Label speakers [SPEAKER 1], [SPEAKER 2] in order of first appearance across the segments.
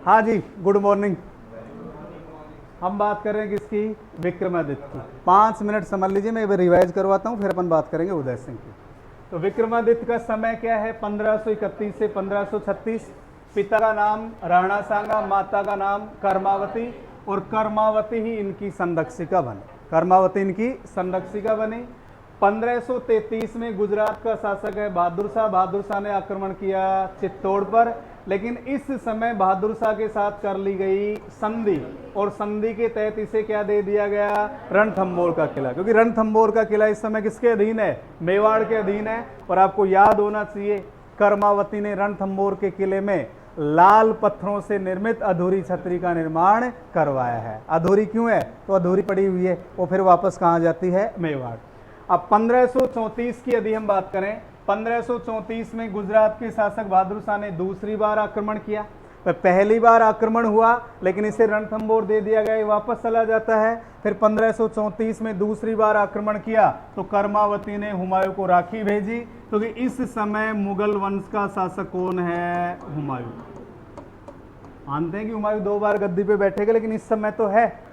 [SPEAKER 1] हाँ जी, good morning. हम बात कर रहे हैं किसकी? विक्रमादित्य की। 5 मिनट समझ लीजिए, मैं रिवाइज करवाता हूँ, फिर अपन बात करेंगे उदय सिंह की। तो विक्रमादित्य का समय क्या है? 1531 से 1536। पिता का नाम राणा सांगा, माता का नाम कर्मावती, और कर्मावती ही इनकी संरक्षिका बनी। कर्मावती इनकी संरक्षिका बनी। 1533 में गुजरात का शासक है बहादुर शाह। बहादुर शाह ने आक्रमण किया चित्तौड़ पर, लेकिन इस समय बहादुर शाह के साथ कर ली गई संधि, और संधि के तहत इसे क्या दे दिया गया? रणथंभौर का किला। क्योंकि रणथंभौर का किला इस समय किसके अधीन है? मेवाड़ के अधीन है। और आपको याद होना चाहिए, कर्मावती ने रणथंभौर के किले में लाल पत्थरों से निर्मित अधूरी छतरी का निर्माण करवाया है। अधूरी क्यों है? तो अधूरी पड़ी हुई है, वो फिर वापस कहाँ जाती है? मेवाड़। अब 1534 की यदि हम बात करें, 1534 में गुजरात के शासक बहादुर शाह ने दूसरी बार आक्रमण किया। तो पहली बार आक्रमण हुआ, लेकिन इसे रणथंभौर दे दिया गया, वापस चला जाता है। फिर 1534 में दूसरी बार आक्रमण किया तो कर्मावती ने हुमायूं को राखी भेजी, क्योंकि इस समय मुगल वंश का शासक कौन है? हुमायूं। मानते हैं कि हुमायूं 2 बार गद्दी पे बैठेगा, लेकिन इस समय तो है।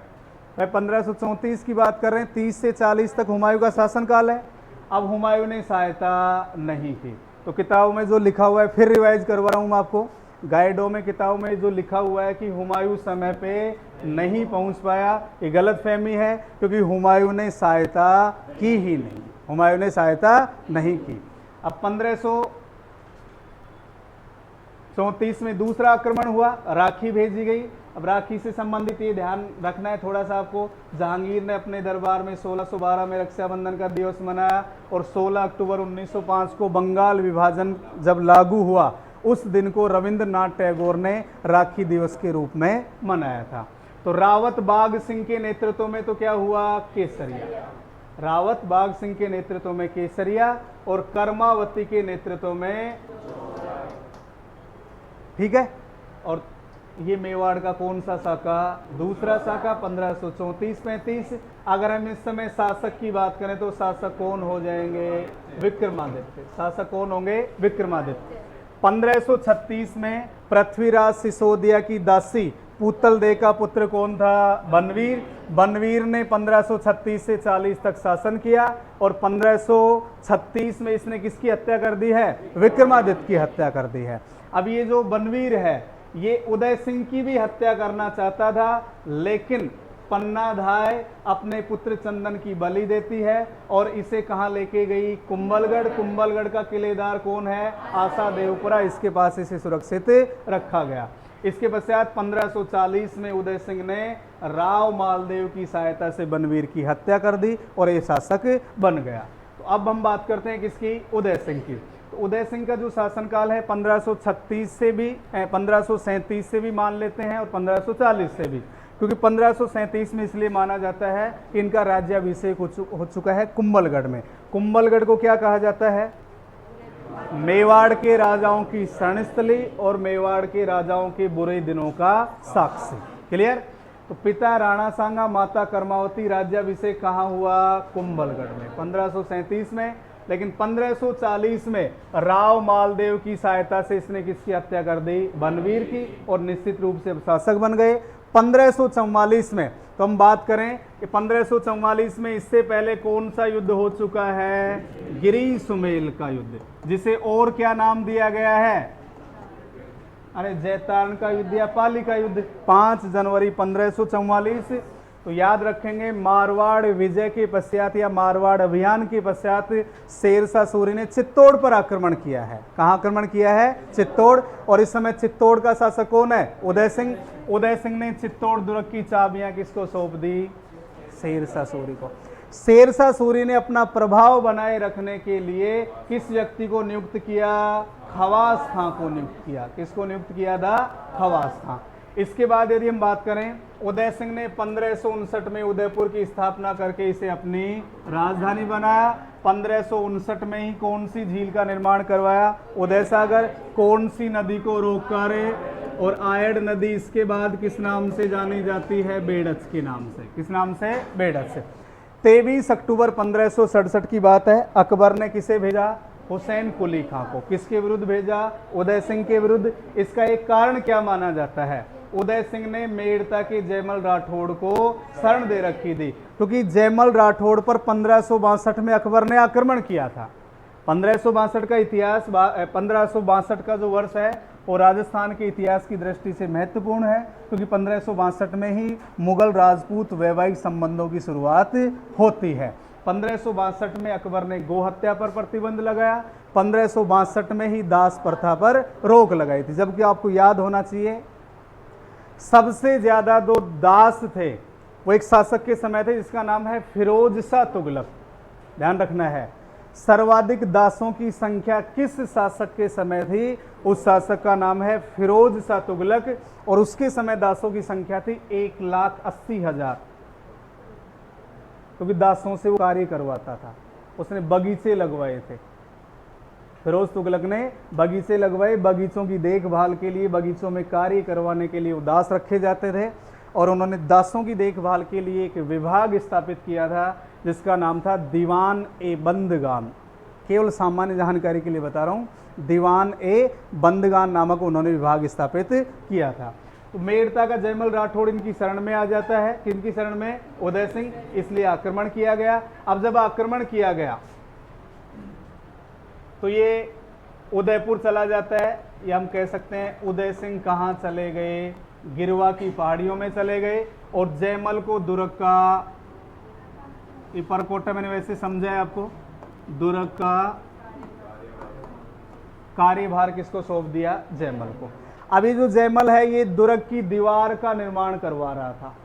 [SPEAKER 1] मैं 1534 की बात कर रहे हैं, 30 से 40 तक हुमायूं का शासनकाल है। अब हुमायूं ने सहायता नहीं की, तो किताबों में जो लिखा हुआ है, फिर रिवाइज करवा रहा हूं मैं आपको, गाइडों में, किताबों में जो लिखा हुआ है कि हुमायूं समय पे नहीं पहुंच पाया, ये गलत फहमी है, क्योंकि हुमायूं ने सहायता की ही नहीं। हुमायूं ने सहायता नहीं की। अब 1534 में दूसरा आक्रमण हुआ, राखी भेजी गई। अब राखी से संबंधित ये ध्यान रखना है थोड़ा सा आपको, जहांगीर ने अपने दरबार में 1612 में रक्षाबंधन का दिवस मनाया, और 16 अक्टूबर 1905 को बंगाल विभाजन जब लागू हुआ, उस दिन को रविंद्रनाथ टैगोर ने राखी दिवस के रूप में मनाया था। तो रावत बाघ सिंह के नेतृत्व में तो क्या हुआ? केसरिया। रावत बाघ सिंह के नेतृत्व में केसरिया, और कर्मावती के नेतृत्व में, ठीक है। और ये मेवाड़ का कौन सा शाखा? दूसरा शाखा। 1534-35। अगर हम इस समय शासक की बात करें तो शासक कौन हो जाएंगे? विक्रमादित्य। शासक कौन होंगे? विक्रमादित्य। 1536 में पृथ्वीराज सिसोदिया की दासी पुतल दे का पुत्र कौन था? बनवीर। बनवीर ने 1536 से 40 तक शासन किया, और 1536 में इसने किसकी हत्या कर दी है? विक्रमादित्य की हत्या कर दी है। अब ये जो बनवीर है, ये उदय सिंह की भी हत्या करना चाहता था, लेकिन पन्नाधाय अपने पुत्र चंदन की बलि देती है, और इसे कहाँ लेके गई? कुंभलगढ़। कुंभलगढ़ का किलेदार कौन है? आशा देवपुरा। इसके पास इसे सुरक्षित रखा गया। इसके पश्चात 1540 में उदय सिंह ने राव मालदेव की सहायता से बनवीर की हत्या कर दी, और ये शासक बन गया। तो अब हम बात करते हैं किसकी? उदय सिंह की। तो उदय सिंह का जो शासनकाल है 1536 से भी, 1537 से भी मान लेते हैं, और 1540 से भी, क्योंकि 1537 में इसलिए माना जाता है कि इनका राज्याभिषेक हो चुका है कुंभलगढ़ में। कुंभलगढ़ को क्या कहा जाता है? मेवाड़ के राजाओं की शरणस्थली और मेवाड़ के राजाओं के बुरे दिनों का साक्षी। क्लियर? तो पिता राणा सांगा, माता कर्मावती, राज्याभिषेक कहाँ हुआ? कुंभलगढ़ में 1537 में। लेकिन 1540 में राव मालदेव की सहायता से इसने किसकी हत्या कर दी? बनवीर की, और निश्चित रूप से शासक बन गए। 1544 में तो हम बात करें कि 1544 में इससे पहले कौन सा युद्ध हो चुका है? गिरी सुमेल का युद्ध, जिसे और क्या नाम दिया गया है? अरे जैतारण का युद्ध या पाली का युद्ध। 5 जनवरी 1544। तो याद रखेंगे, मारवाड़ विजय के पश्चात या मारवाड़ अभियान के पश्चात शेरशाह सूरी ने चित्तौड़ पर आक्रमण किया है। कहाँ आक्रमण किया है? चित्तौड़। और इस समय चित्तौड़ का शासक कौन है? उदय सिंह। उदय सिंह ने चित्तौड़ दुर्ग की चाबियां किसको सौंप दी? शेरशाह सूरी को। शेरशाह सूरी ने अपना प्रभाव बनाए रखने के लिए किस व्यक्ति को नियुक्त किया? खवास खां को नियुक्त किया। किसको नियुक्त किया था? खवास खां। इसके बाद यदि हम बात करें, उदय सिंह ने 1559 में उदयपुर की स्थापना करके इसे अपनी राजधानी बनाया। 1559 में ही कौन सी झील का निर्माण करवाया? उदय सागर। कौन सी नदी को रोककर? और आयड़ नदी इसके बाद किस नाम से जानी जाती है? बेड़च के नाम से। किस नाम से? बेड़च से। 23 अक्टूबर 1567 की बात है। अकबर ने किसे भेजा? हुसैन कुली खां को। किसके विरुद्ध भेजा? उदय सिंह के विरुद्ध। इसका एक कारण क्या माना जाता है? उदय सिंह ने मेड़ता के जयमल राठौड़ को शरण दे रखी थी, क्योंकि जयमल राठौड़ पर 1562 में अकबर ने आक्रमण किया था। 1562 का इतिहास, 1562 का जो वर्ष है वो राजस्थान के इतिहास की दृष्टि से महत्वपूर्ण है, क्योंकि 1562 में ही मुगल राजपूत वैवाहिक संबंधों की शुरुआत होती है। 1562 में अकबर ने गो हत्या पर प्रतिबंध लगाया, 1562 में ही दास प्रथा पर रोक लगाई थी। जबकि आपको याद होना चाहिए, सबसे ज्यादा जो दास थे वो एक शासक के समय थे जिसका नाम है फिरोज शाह तुगलक। ध्यान रखना है, सर्वाधिक दासों की संख्या किस शासक के समय थी? उस शासक का नाम है फिरोज शाह तुगलक, और उसके समय दासों की संख्या थी 1,80,000, क्योंकि दासों से वो कार्य करवाता था। उसने बगीचे लगवाए थे, फिरोज तुगलक ने बगीचे लगवाए, बगीचों की देखभाल के लिए, बगीचों में कार्य करवाने के लिए वो दास रखे जाते थे, और उन्होंने दासों की देखभाल के लिए एक विभाग स्थापित किया था जिसका नाम था दीवान ए बंदगान। केवल सामान्य जानकारी के लिए बता रहा हूँ, दीवान ए बंदगान नामक उन्होंने विभाग स्थापित किया था। तो मेड़ता का जयमल राठौड़ इनकी शरण में आ जाता है। किनकी शरण में? उदय सिंह, इसलिए आक्रमण किया गया। अब जब आक्रमण किया गया तो ये उदयपुर चला जाता है, या हम कह सकते हैं उदय सिंह कहाँ चले गए? गिरवा की पहाड़ियों में चले गए, और जयमल को दुर्ग का, ये परकोटा मैंने वैसे समझा है आपको, दुर्ग का कार्यभार किसको सौंप दिया? जयमल को। अभी जो जयमल है ये दुर्ग की दीवार का निर्माण करवा रहा था।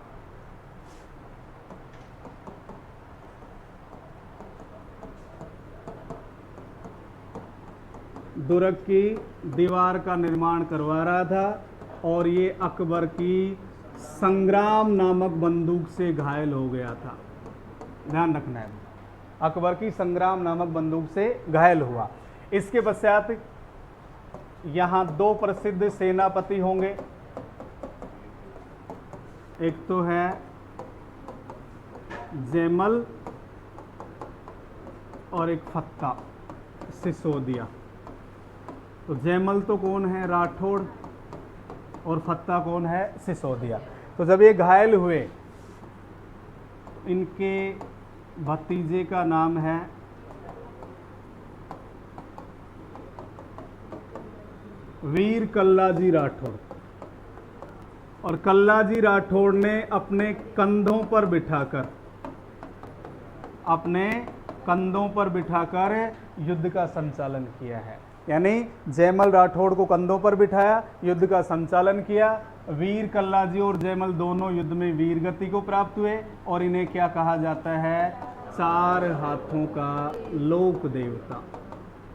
[SPEAKER 1] दुर्ग की दीवार का निर्माण करवा रहा था, और ये अकबर की संग्राम नामक बंदूक से घायल हो गया था। ध्यान रखना है, अकबर की संग्राम नामक बंदूक से घायल हुआ। इसके पश्चात यहां दो प्रसिद्ध सेनापति होंगे, एक तो है जयमल और एक फत्ता सिसोदिया। तो जयमल तो कौन है? राठौड़, और फत्ता कौन है? सिसोदिया। तो जब ये घायल हुए, इनके भतीजे का नाम है वीर कल्लाजी राठौड़, और कल्लाजी राठौड़ ने अपने कंधों पर बिठाकर युद्ध का संचालन किया है। यानी जयमल राठौड़ को कंधों पर बिठाया, युद्ध का संचालन किया। वीर कल्लाजी और जयमल दोनों युद्ध में वीर गति को प्राप्त हुए, और इन्हें क्या कहा जाता है? चार हाथों का लोक देवता।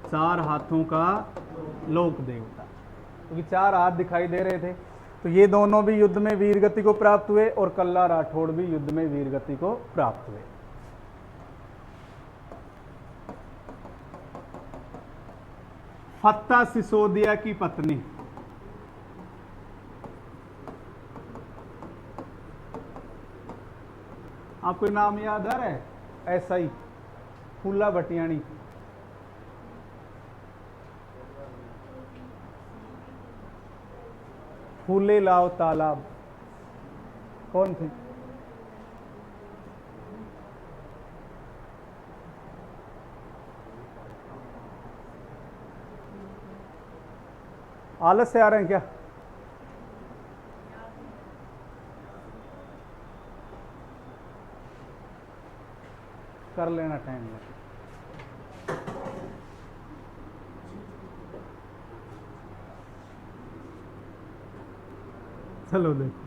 [SPEAKER 1] चार हाथों का लोक देवता, क्योंकि चार हाथ दिखाई दे रहे थे। तो ये दोनों भी युद्ध में वीर गति को प्राप्त हुए, और कल्ला राठौड़ भी युद्ध में वीर गति को प्राप्त हुए। फत्ता सिसोदिया की पत्नी, आपको नाम याद आ रहा है? ऐसा ही, फूला भटियाणी। फूले लाओ तालाब, कौन थी? आलस से आ रहे हैं क्या? कर लेना टाइम में। चलो देखो,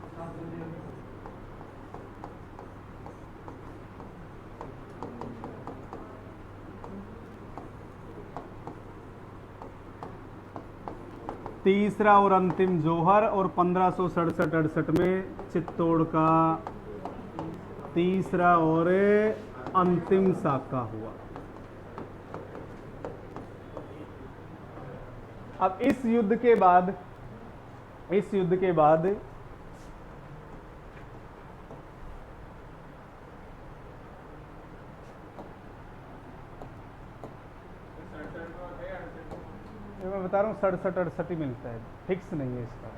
[SPEAKER 1] तीसरा और अंतिम जौहर, और 1567-68 में चित्तौड़ का तीसरा और अंतिम साका हुआ। अब इस युद्ध के बाद मैं बता रहा हूँ 67-68 ही मिलता है, फिक्स नहीं है इसका।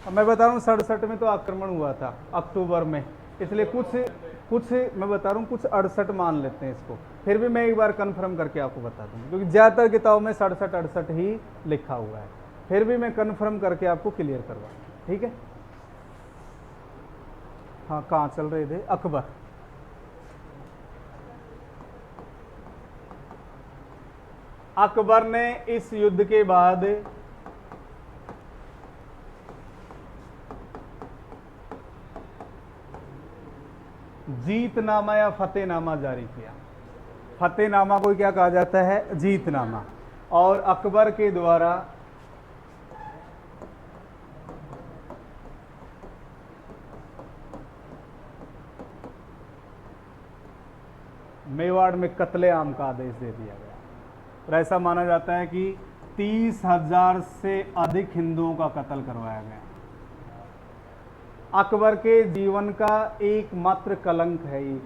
[SPEAKER 1] मैं बता रहा हूँ 67 में तो आक्रमण हुआ था अक्टूबर में, इसलिए कुछ मैं बता रहा हूँ कुछ 68 मान लेते हैं इसको, फिर भी मैं एक बार कंफर्म करके आपको बता दूँ, क्योंकि ज़्यादातर किताबों में 67-68 ही लिखा हुआ है, फिर भी मैं कंफर्म करके आपको क्लियर करवा, ठीक है। हाँ, कहाँ चल रहे थे? अकबर। अकबर ने इस युद्ध के बाद जीतनामा या फतेहनामा जारी किया। फतेहनामा को क्या कहा जाता है? जीतनामा। और अकबर के द्वारा मेवाड़ में कत्लेआम का आदेश दे दिया गया। और ऐसा माना जाता है कि 30,000 से अधिक हिंदुओं का कत्ल करवाया गया। अकबर के जीवन का एकमात्र कलंक है ये,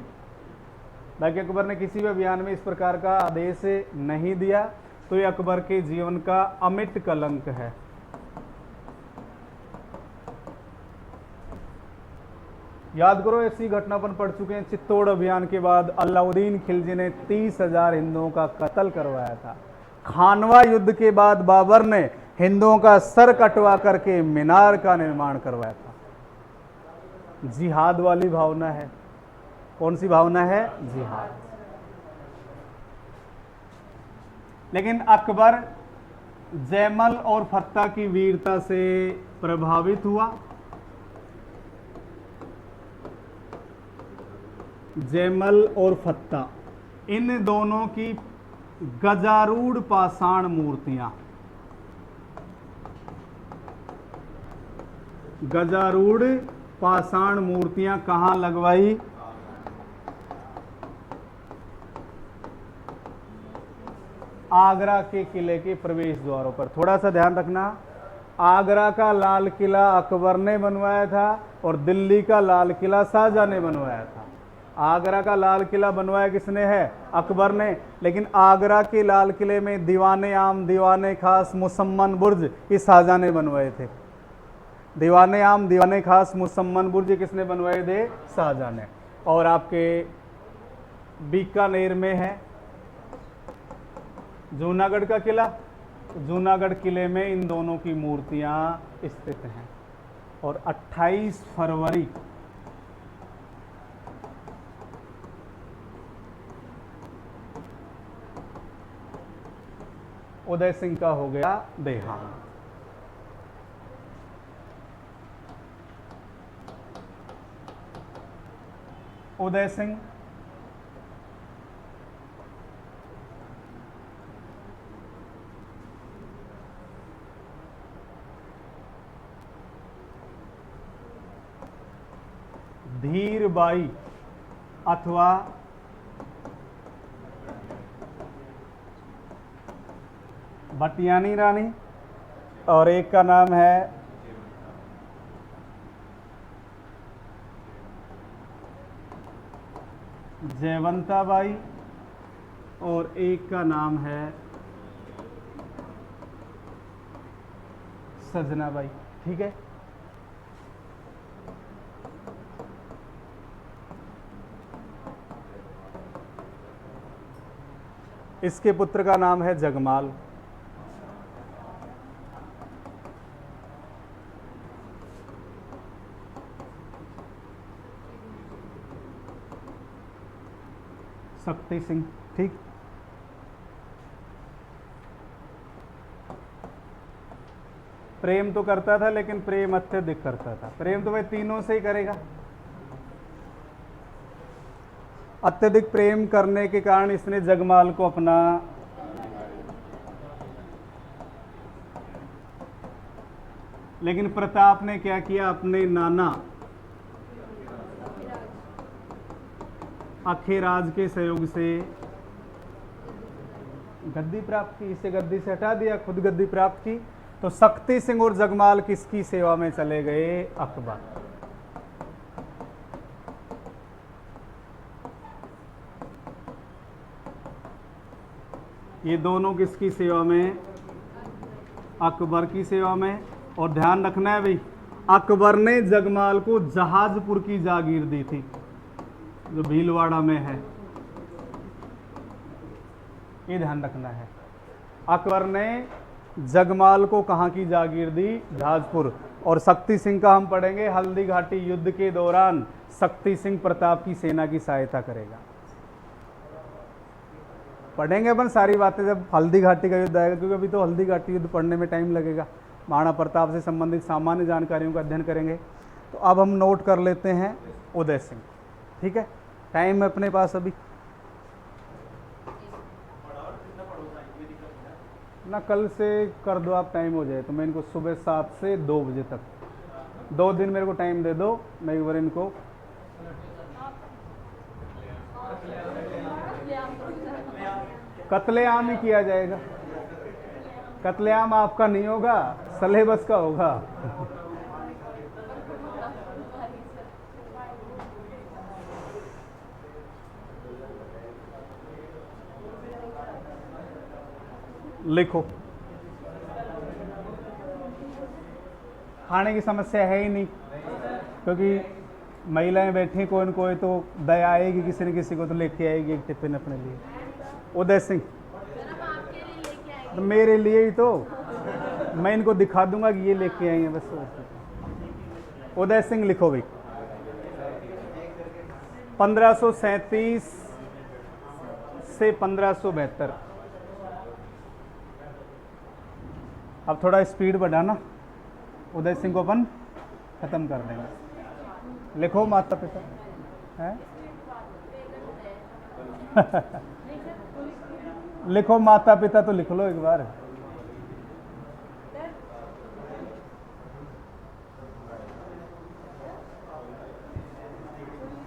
[SPEAKER 1] बाकी अकबर ने किसी भी अभियान में इस प्रकार का आदेश नहीं दिया, तो ये अकबर के जीवन का अमिट कलंक है। याद करो, ऐसी घटना अपन पढ़ चुके हैं। चित्तौड़ अभियान के बाद अलाउद्दीन खिलजी ने 30,000 हिंदुओं का कत्ल करवाया था। खानवा युद्ध के बाद बाबर ने हिंदुओं का सर कटवा करके मीनार का निर्माण करवाया था। जिहाद वाली भावना है। कौन सी भावना है? जिहाद। लेकिन अकबर जैमल और फत्ता की वीरता से प्रभावित हुआ। जैमल और फत्ता, इन दोनों की गजारूढ़ पाषाण मूर्तियां, गजारूढ़ पाषाण मूर्तियां कहां लगवाई? आगरा के किले के प्रवेश द्वारों पर। थोड़ा सा ध्यान रखना, आगरा का लाल किला अकबर ने बनवाया था और दिल्ली का लाल किला शाहजहां ने बनवाया था। आगरा का लाल किला बनवाया किसने है? अकबर ने। लेकिन आगरा के लाल किले में दीवाने आम, दीवाने खास, मुसम्मन बुर्ज इस शाहजहां ने बनवाए थे। दीवाने आम, दीवाने खास, मुसम्मन बुर्ज किसने बनवाए थे? शाहजहां ने। और आपके बीकानेर में है जूनागढ़ का किला, जूनागढ़ किले में इन दोनों की मूर्तियां स्थित हैं। और 28 फरवरी उदय सिंह का हो गया देहांत। उदय सिंह धीरबाई अथवा भटियानी रानी, और एक का नाम है जयवंताबाई, और एक का नाम है सजनाबाई। ठीक है, इसके पुत्र का नाम है जगमाल। शक्ति सिंह। ठीक, प्रेम तो करता था, लेकिन प्रेम अत्यधिक करता था। प्रेम तो वह तीनों से ही करेगा। अत्यधिक प्रेम करने के कारण इसने जगमाल को अपना लेकिन प्रताप ने क्या किया? अपने नाना अखेराज के सहयोग से गद्दी प्राप्त की। इसे गद्दी से हटा दिया, खुद गद्दी प्राप्त की। तो शक्ति सिंह और जगमाल किसकी सेवा में चले गए? अकबर। ये दोनों किसकी सेवा में? अकबर की सेवा में। और ध्यान रखना है भाई, अकबर ने जगमाल को जहाजपुर की जागीर दी थी, जो भीलवाड़ा में है, ये ध्यान रखना है। अकबर ने जगमाल को कहाँ की जागीर दी? जहाजपुर। और शक्ति सिंह का हम पढ़ेंगे, हल्दी घाटी युद्ध के दौरान शक्ति सिंह प्रताप की सेना की सहायता करेगा। पढ़ेंगे अपन सारी बातें जब हल्दी घाटी का युद्ध आएगा, क्योंकि अभी तो हल्दी घाटी युद्ध पढ़ने में टाइम लगेगा। महाराणा प्रताप से संबंधित सामान्य जानकारियों का अध्ययन करेंगे। तो अब हम नोट कर लेते हैं उदय सिंह, ठीक है। टाइम है अपने पास अभी ना, कल से कर दो आप, टाइम हो जाए तो मैं इनको सुबह 7 से 2 बजे तक 2 दिन मेरे को टाइम दे दो, मैं एक बार इनको कत्लेआम ही किया जाएगा। कत्लेआम आपका नहीं होगा, सलेबस का होगा। लिखो, खाने की समस्या है ही नहीं, क्योंकि महिलाएं बैठी कोई न कोई तो दया आएगी, किसी न किसी को तो लेके आएगी एक टिफिन अपने लिए। उदय सिंह तो मेरे लिए ही तो, मैं इनको दिखा दूंगा कि ये लेके आएंगे बस। उदय सिंह लिखो भाई। 1537 से 1572। अब थोड़ा स्पीड बढ़ाना, उदय सिंह को अपन खत्म कर देंगे। लिखो माता पिता है लिखो माता पिता तो लिख लो एक बार।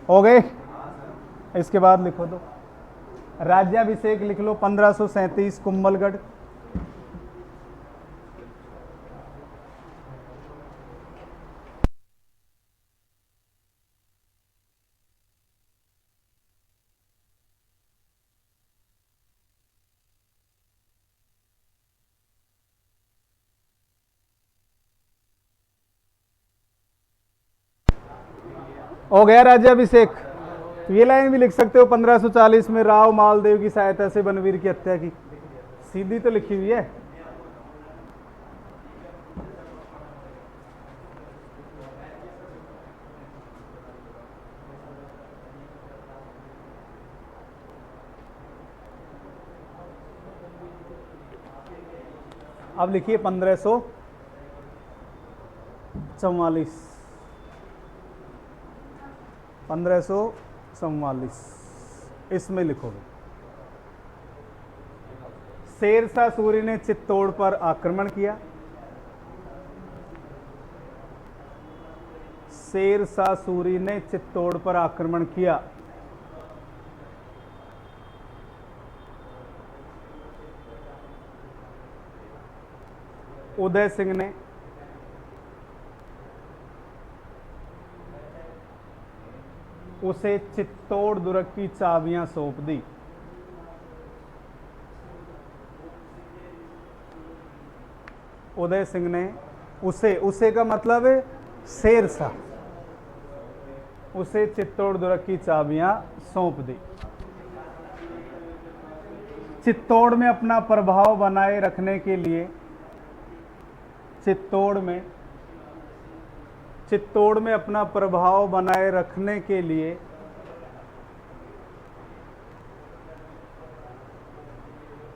[SPEAKER 1] हो गए, इसके बाद लिखो दो। राज्याभिषेक लिख लो 1537 कुंभलगढ़। हो गया राज्याभिषेक। ये लाइन भी लिख सकते हो, 1540 में राव मालदेव की सहायता से बनवीर की हत्या की, सीधी तो लिखी हुई है। अब लिखिए 1544, 1544 इसमें लिखोगे। शेरशाह सूरी ने चित्तौड़ पर आक्रमण किया। शेरशाह सूरी ने चित्तौड़ पर आक्रमण किया। उदय सिंह ने उसे चित्तौड़ दुर्ग की चाबियां सौंप दी। उदय सिंह ने उसे का मतलब है शेरशाह, उसे चित्तौड़ दुर्ग की चाबियां सौंप दी। चित्तौड़ में अपना प्रभाव बनाए रखने के लिए चित्तौड़ में अपना प्रभाव बनाए रखने के लिए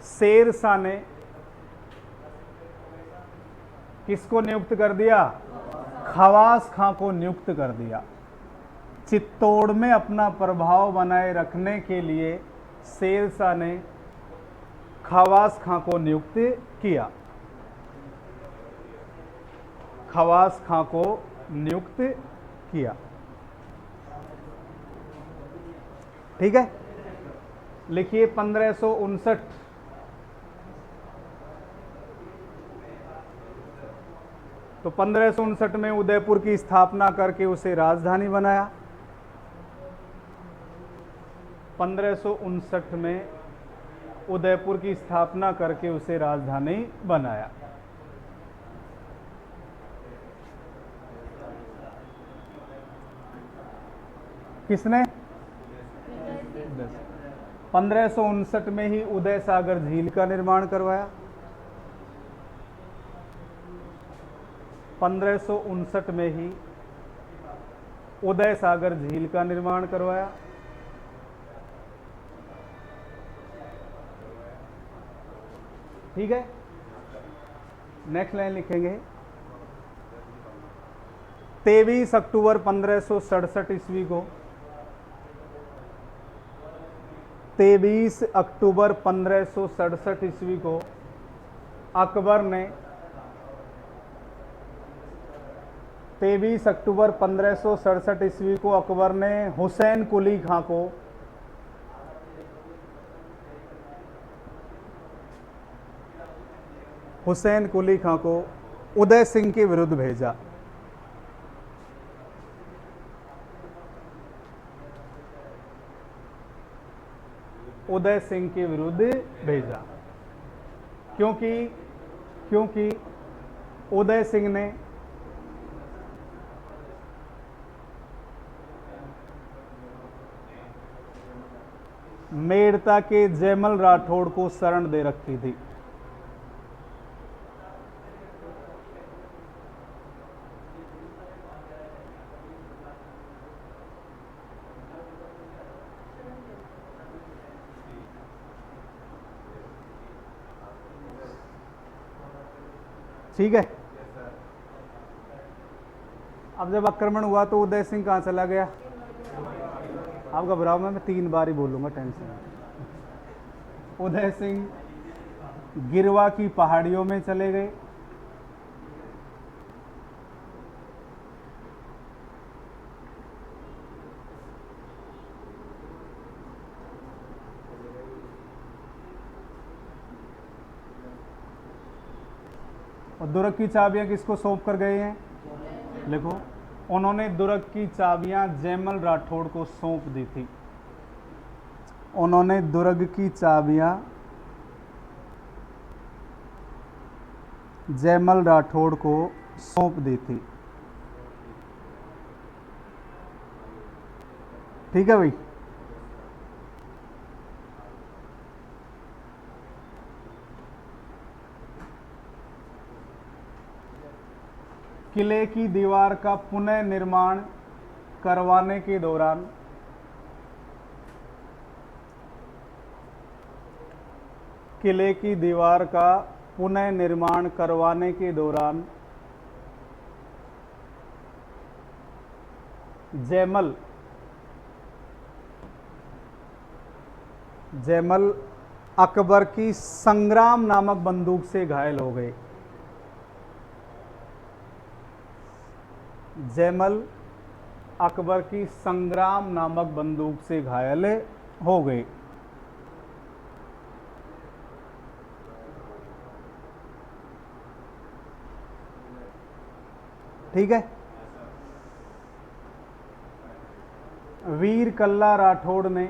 [SPEAKER 1] शेरशाह ने किसको नियुक्त कर दिया? खवास खां को नियुक्त कर दिया। चित्तौड़ में अपना प्रभाव बनाए रखने के लिए शेरशाह ने खवास खां को नियुक्त किया। खवास खां को नियुक्त किया। ठीक है, लिखिए 1559। तो 1559 में उदयपुर की स्थापना करके उसे राजधानी बनाया। 1559 में उदयपुर की स्थापना करके उसे राजधानी बनाया। किसने? 1559 में ही उदय सागर झील का निर्माण करवाया। 1559 में ही उदय सागर झील का निर्माण करवाया। ठीक है, नेक्स्ट लाइन लिखेंगे। 23 अक्टूबर 1567 ईस्वी को 23 अक्टूबर 1567 ईस्वी को अकबर ने 23 अक्टूबर 1567 ईस्वी को अकबर ने हुसैन कुली खां को उदय सिंह के विरुद्ध भेजा। उदय सिंह के विरुद्ध भेजा क्योंकि उदय सिंह ने मेड़ता के जयमल राठौड़ को शरण दे रखी थी। ठीक है, अब जब आक्रमण हुआ तो उदय सिंह कहां चला गया? आप घबराओ, मैं 3 बार ही बोलूंगा, टेंशन। उदय सिंह गिरवा की पहाड़ियों में चले गए। और दुर्ग की चाबियां किसको सौंप कर गए हैं? लिखो, उन्होंने दुर्ग की चाबियां जयमल राठौड़ को सौंप दी थी। उन्होंने दुर्ग की चाबियां जयमल राठौड़ को सौंप दी थी। ठीक है भाई, किले की दीवार का पुनः निर्माण करवाने के दौरान किले की दीवार का पुनः निर्माण करवाने के दौरान जयमल अकबर की संग्राम नामक बंदूक से घायल हो गए। जयमल अकबर की संग्राम नामक बंदूक से घायल हो गए। ठीक है, वीर कल्ला राठौड़ ने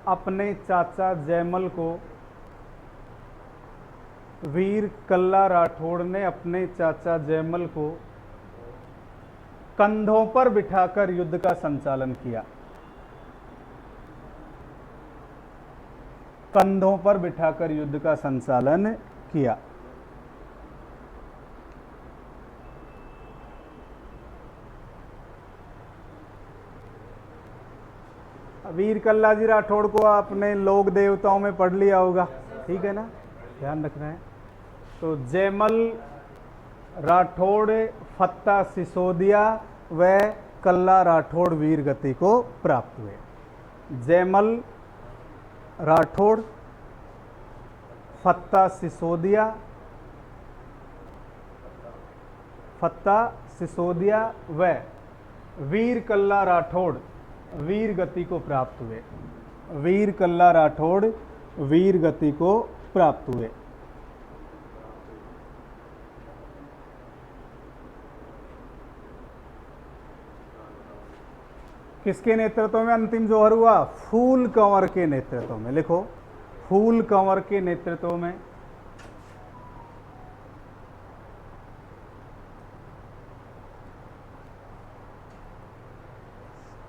[SPEAKER 1] अपने चाचा जयमल को कंधों पर बिठाकर युद्ध का संचालन किया। कंधों पर बिठाकर युद्ध का संचालन किया। वीर कल्ला जी राठौड़ को आपने लोक देवताओं में पढ़ लिया होगा, ठीक है ना, ध्यान रखना है। तो जयमल राठौड़ फत्ता सिसोदिया व कल्ला राठौड़ वीर गति को प्राप्त हुए। जयमल राठौड़ फत्ता सिसोदिया व वीर कल्ला राठौड़ वीर गति को प्राप्त हुए। वीर कल्ला राठौड़ वीर गति को प्राप्त हुए। किसके नेतृत्व में अंतिम जोहर हुआ? फूल कंवर के नेतृत्व में। लिखो, फूल कंवर के नेतृत्व में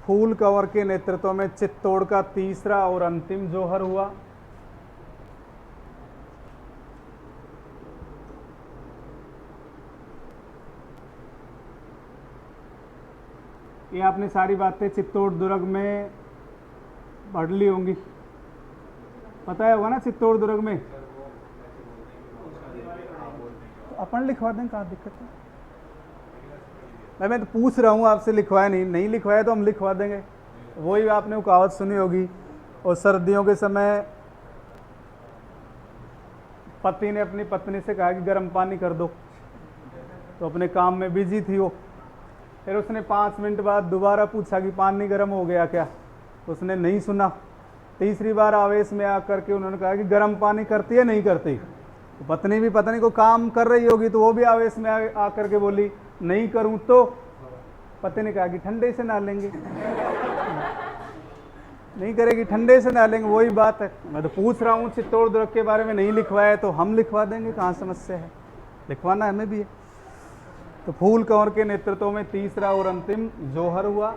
[SPEAKER 1] फूल कंवर के नेतृत्व में चित्तौड़ का तीसरा और अंतिम जौहर हुआ। ये आपने सारी बातें चित्तौड़ दुर्ग में पढ़ ली होंगी, पता है होगा ना चित्तौड़ दुर्ग में। तो अपन लिखवा दें, कहाँ दिक्कत है। मैं तो पूछ रहा हूँ आपसे, लिखवाया नहीं लिखवाया तो हम लिखवा देंगे। वही आपने वो कहावत सुनी होगी, और सर्दियों के समय पति ने अपनी पत्नी से कहा कि गर्म पानी कर दो, तो अपने काम में बिजी थी वो। फिर उसने 5 मिनट बाद दोबारा पूछा कि पानी गर्म हो गया क्या, तो उसने नहीं सुना। तीसरी बार आवेश में आकर के उन्होंने कहा कि गर्म पानी करती है नहीं करती। तो पत्नी भी पता नहीं को काम कर रही होगी, तो वो भी आवेश में आकर के बोली नहीं करूं तो। पति ने कहा कि ठंडे से नहा लेंगे। नहीं करेगी, ठंडे से नहा लेंगे। वही बात है, मैं तो पूछ रहा हूँ चित्तौड़ दुर्ग के बारे में नहीं लिखवाया तो हम लिखवा देंगे, कहाँ समस्या है, लिखवाना हमें भी है। तो फूल कंवर के नेतृत्व में तीसरा और अंतिम जौहर हुआ।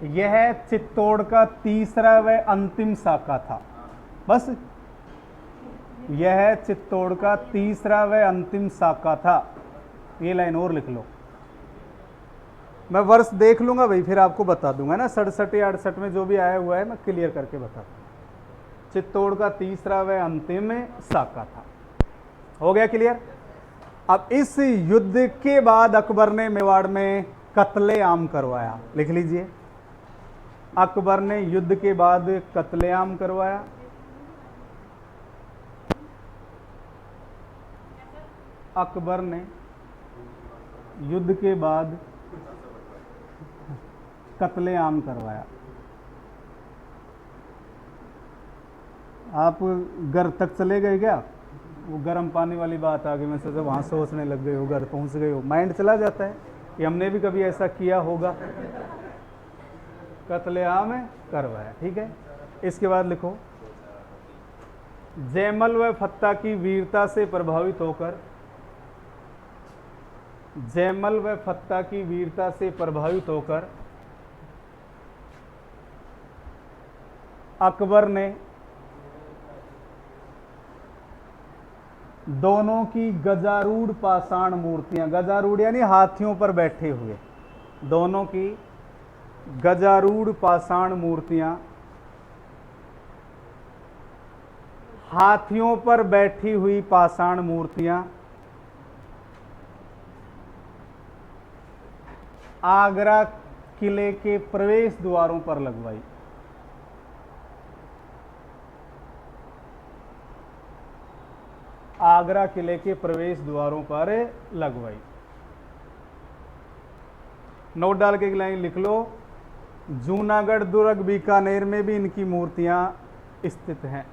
[SPEAKER 1] यह चित्तौड़ का तीसरा व अंतिम साका था। बस यह चित्तौड़ का तीसरा व अंतिम साका था। ये लाइन और लिख लो, मैं वर्ष देख लूंगा भाई, फिर आपको बता दूंगा ना। 67 या 68 में जो भी आया हुआ है मैं क्लियर करके बता दूंगा। चित्तौड़ का तीसरा व अंतिम साका था। हो गया क्लियर। अब इस युद्ध के बाद अकबर ने मेवाड़ में कत्लेआम करवाया। लिख लीजिए, अकबर ने युद्ध के बाद कत्लेआम करवाया। अकबर ने युद्ध के बाद कत्लेआम करवाया। आप घर तक चले गए क्या? वो गर्म पानी वाली बात आ गई, मैं सोचा वहाँ सोचने लग गए हो, घर पहुँच गए हो। माइंड चला जाता है कि हमने भी कभी ऐसा किया होगा। कत्लेआम करवाया, ठीक है। इसके बाद लिखो, जयमल व फत्ता की वीरता से प्रभावित होकर, जयमल व फत्ता की वीरता से प्रभावित होकर अकबर ने दोनों की गजारूढ़ पाषाण मूर्तियां, गजारूढ़ यानी हाथियों पर बैठे हुए, दोनों की गजारूढ़ पाषाण मूर्तियां, हाथियों पर बैठी हुई पाषाण मूर्तियां आगरा किले के प्रवेश द्वारों पर लगवाई। आगरा किले के प्रवेश द्वारों पर लगवाई। नोट डाल के एक लाइन लिख लो, जूनागढ़ दुर्ग बीकानेर में भी इनकी मूर्तियां स्थित हैं।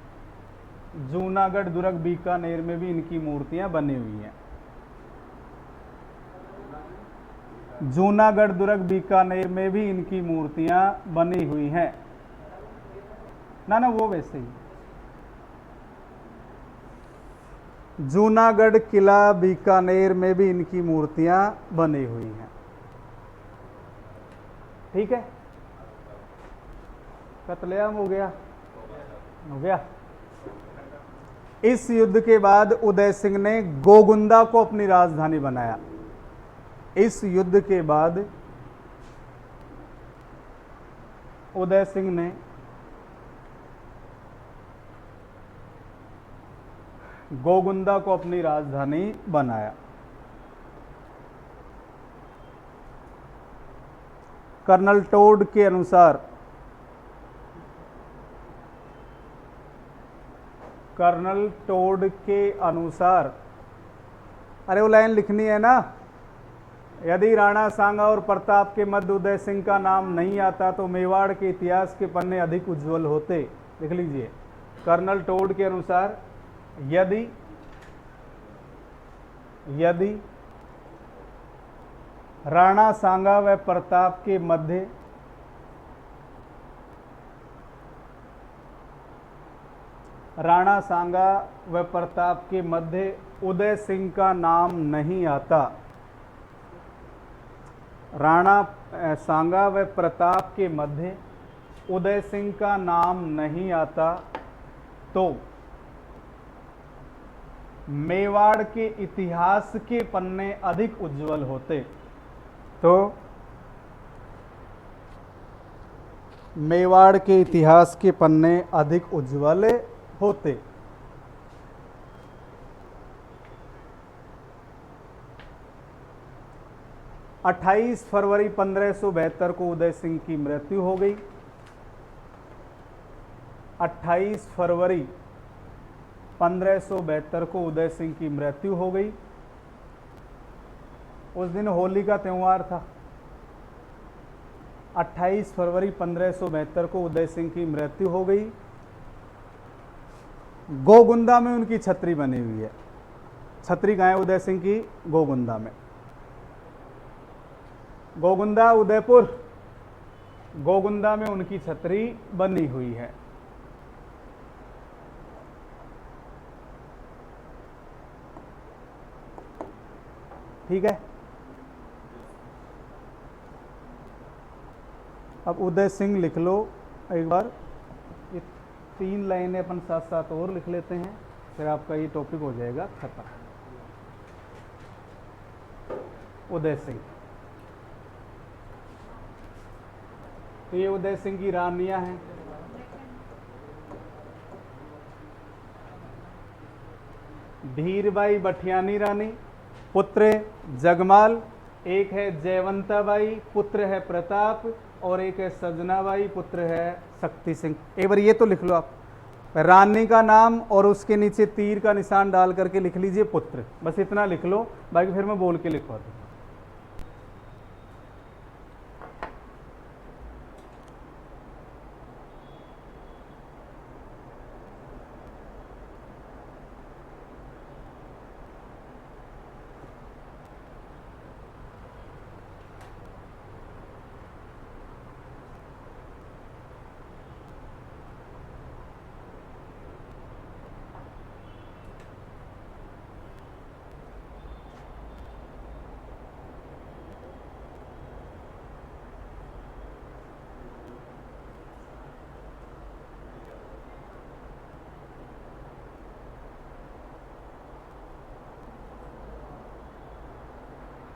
[SPEAKER 1] जूनागढ़ दुर्ग बीकानेर में भी इनकी मूर्तियां बनी हुई हैं। जूनागढ़ दुर्ग बीकानेर में भी इनकी मूर्तियां बनी हुई हैं। ना वो वैसे ही, जूनागढ़ किला बीकानेर में भी इनकी मूर्तियां बनी हुई हैं। ठीक है, कत्लेआम हो गया, हो गया। इस युद्ध के बाद उदय सिंह ने गोगुंदा को अपनी राजधानी बनाया। इस युद्ध के बाद उदय सिंह ने गोगुंदा को अपनी राजधानी बनाया। कर्नल टोड के अनुसार, कर्नल टोड के अनुसार, अरे वो लाइन लिखनी है ना, यदि राणा सांगा और प्रताप के मध्य उदय सिंह का नाम नहीं आता तो मेवाड़ के इतिहास के पन्ने अधिक उज्जवल होते। लिख लीजिए, कर्नल टोड के अनुसार यदि राणा सांगा व प्रताप के मध्य राणा सांगा व प्रताप के मध्य उदय सिंह का नाम नहीं आता, राणा सांगा व प्रताप के मध्य उदय सिंह का नाम नहीं आता तो मेवाड़ के इतिहास के पन्ने अधिक उज्जवल होते। तो मेवाड़ के इतिहास के पन्ने अधिक उज्जवल होते। अट्ठाईस फरवरी 1572 को उदय सिंह की मृत्यु हो गई। 28 फरवरी 1572 को उदय सिंह की मृत्यु हो गई। उस दिन होली का त्यौहार था। 28 फरवरी 1572 को उदय सिंह की मृत्यु हो गई। गोगुंदा में उनकी छतरी बनी हुई है। छतरी कहाँ है उदय सिंह की? गोगुंदा में। गोगुंदा उदयपुर, गोगुंदा में उनकी छतरी बनी हुई है। ठीक है। अब उदय सिंह लिख लो एक बार। ये 3 लाइनें अपन साथ साथ और लिख लेते हैं, फिर आपका ये टॉपिक हो जाएगा खत्म। उदय सिंह, तो ये उदय सिंह की रानियां हैं। धीरबाई बठियानी रानी, पुत्र जगमाल, एक है जयवंताबाई, पुत्र है प्रताप, और एक है सजनाबाई, पुत्र है शक्ति सिंह। एक बार ये तो लिख लो आप, रानी का नाम और उसके नीचे तीर का निशान डाल करके लिख लीजिए पुत्र। बस इतना लिख लो, बाकी फिर मैं बोल के लिखवा दूँ।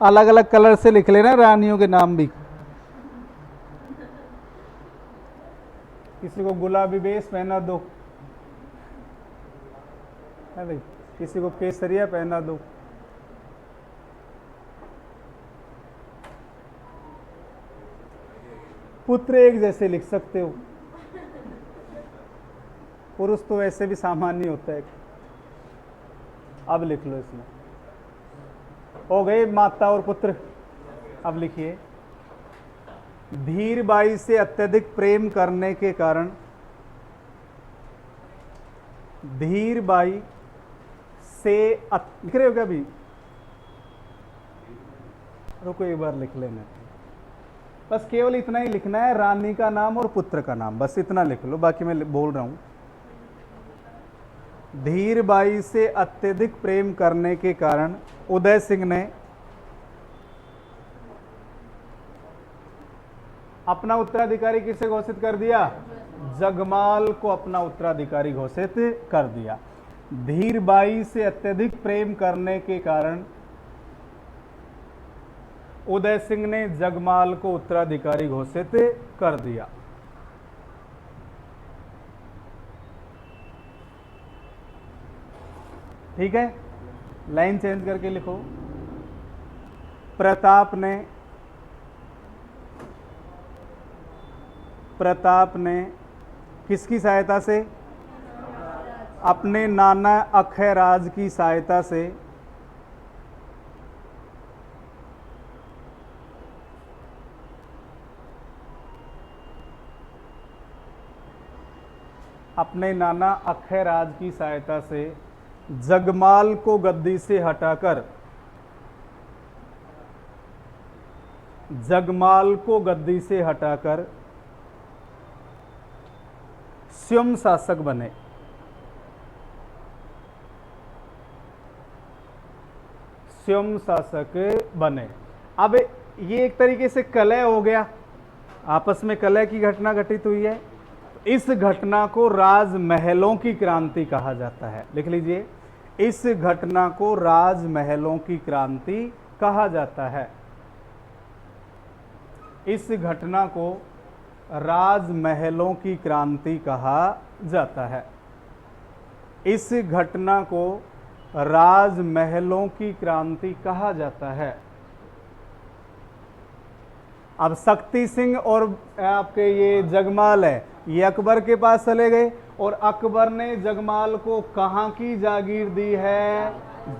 [SPEAKER 1] अलग अलग कलर से लिख लेना रानियों के नाम भी। किसी को गुलाबी बेस पहना दो, है भाई, किसी को केसरिया पहना दो। पुत्र एक जैसे लिख सकते हो, पुरुष तो वैसे भी सामान्य होता है। अब लिख लो, इसमें हो गए माता और पुत्र। अब लिखिए, धीरबाई से अत्यधिक प्रेम करने के कारण, धीरबाई से लिख रहे हो क्या अभी? रुको एक बार लिख लेना। बस केवल इतना ही लिखना है, रानी का नाम और पुत्र का नाम, बस इतना लिख लो, बाकी मैं बोल रहा हूं। धीरबाई से अत्यधिक प्रेम करने के कारण उदय सिंह ने अपना उत्तराधिकारी किसे घोषित कर दिया? जगमाल को अपना उत्तराधिकारी घोषित कर दिया। धीरबाई से अत्यधिक प्रेम करने के कारण उदय सिंह ने जगमाल को उत्तराधिकारी घोषित कर दिया। ठीक है, लाइन चेंज करके लिखो। प्रताप ने किसकी सहायता से? अपने नाना अक्षयराज की सहायता से अपने नाना अक्षयराज की सहायता से जगमाल को गद्दी से हटाकर, जगमाल को गद्दी से हटाकर स्वयं शासक बने। स्वयं शासक बने। अब ये एक तरीके से कलह हो गया, आपस में कलह की घटना घटित हुई है। इस घटना को राजमहलों की क्रांति कहा जाता है। लिख लीजिए, इस घटना को राजमहलों की क्रांति कहा जाता है। इस घटना को राजमहलों की क्रांति कहा जाता है। इस घटना को राजमहलों की क्रांति कहा जाता है। अब शक्ति सिंह और आपके ये जगमाल है, ये अकबर के पास चले गए और अकबर ने जगमाल को कहाँ की जागीर दी है?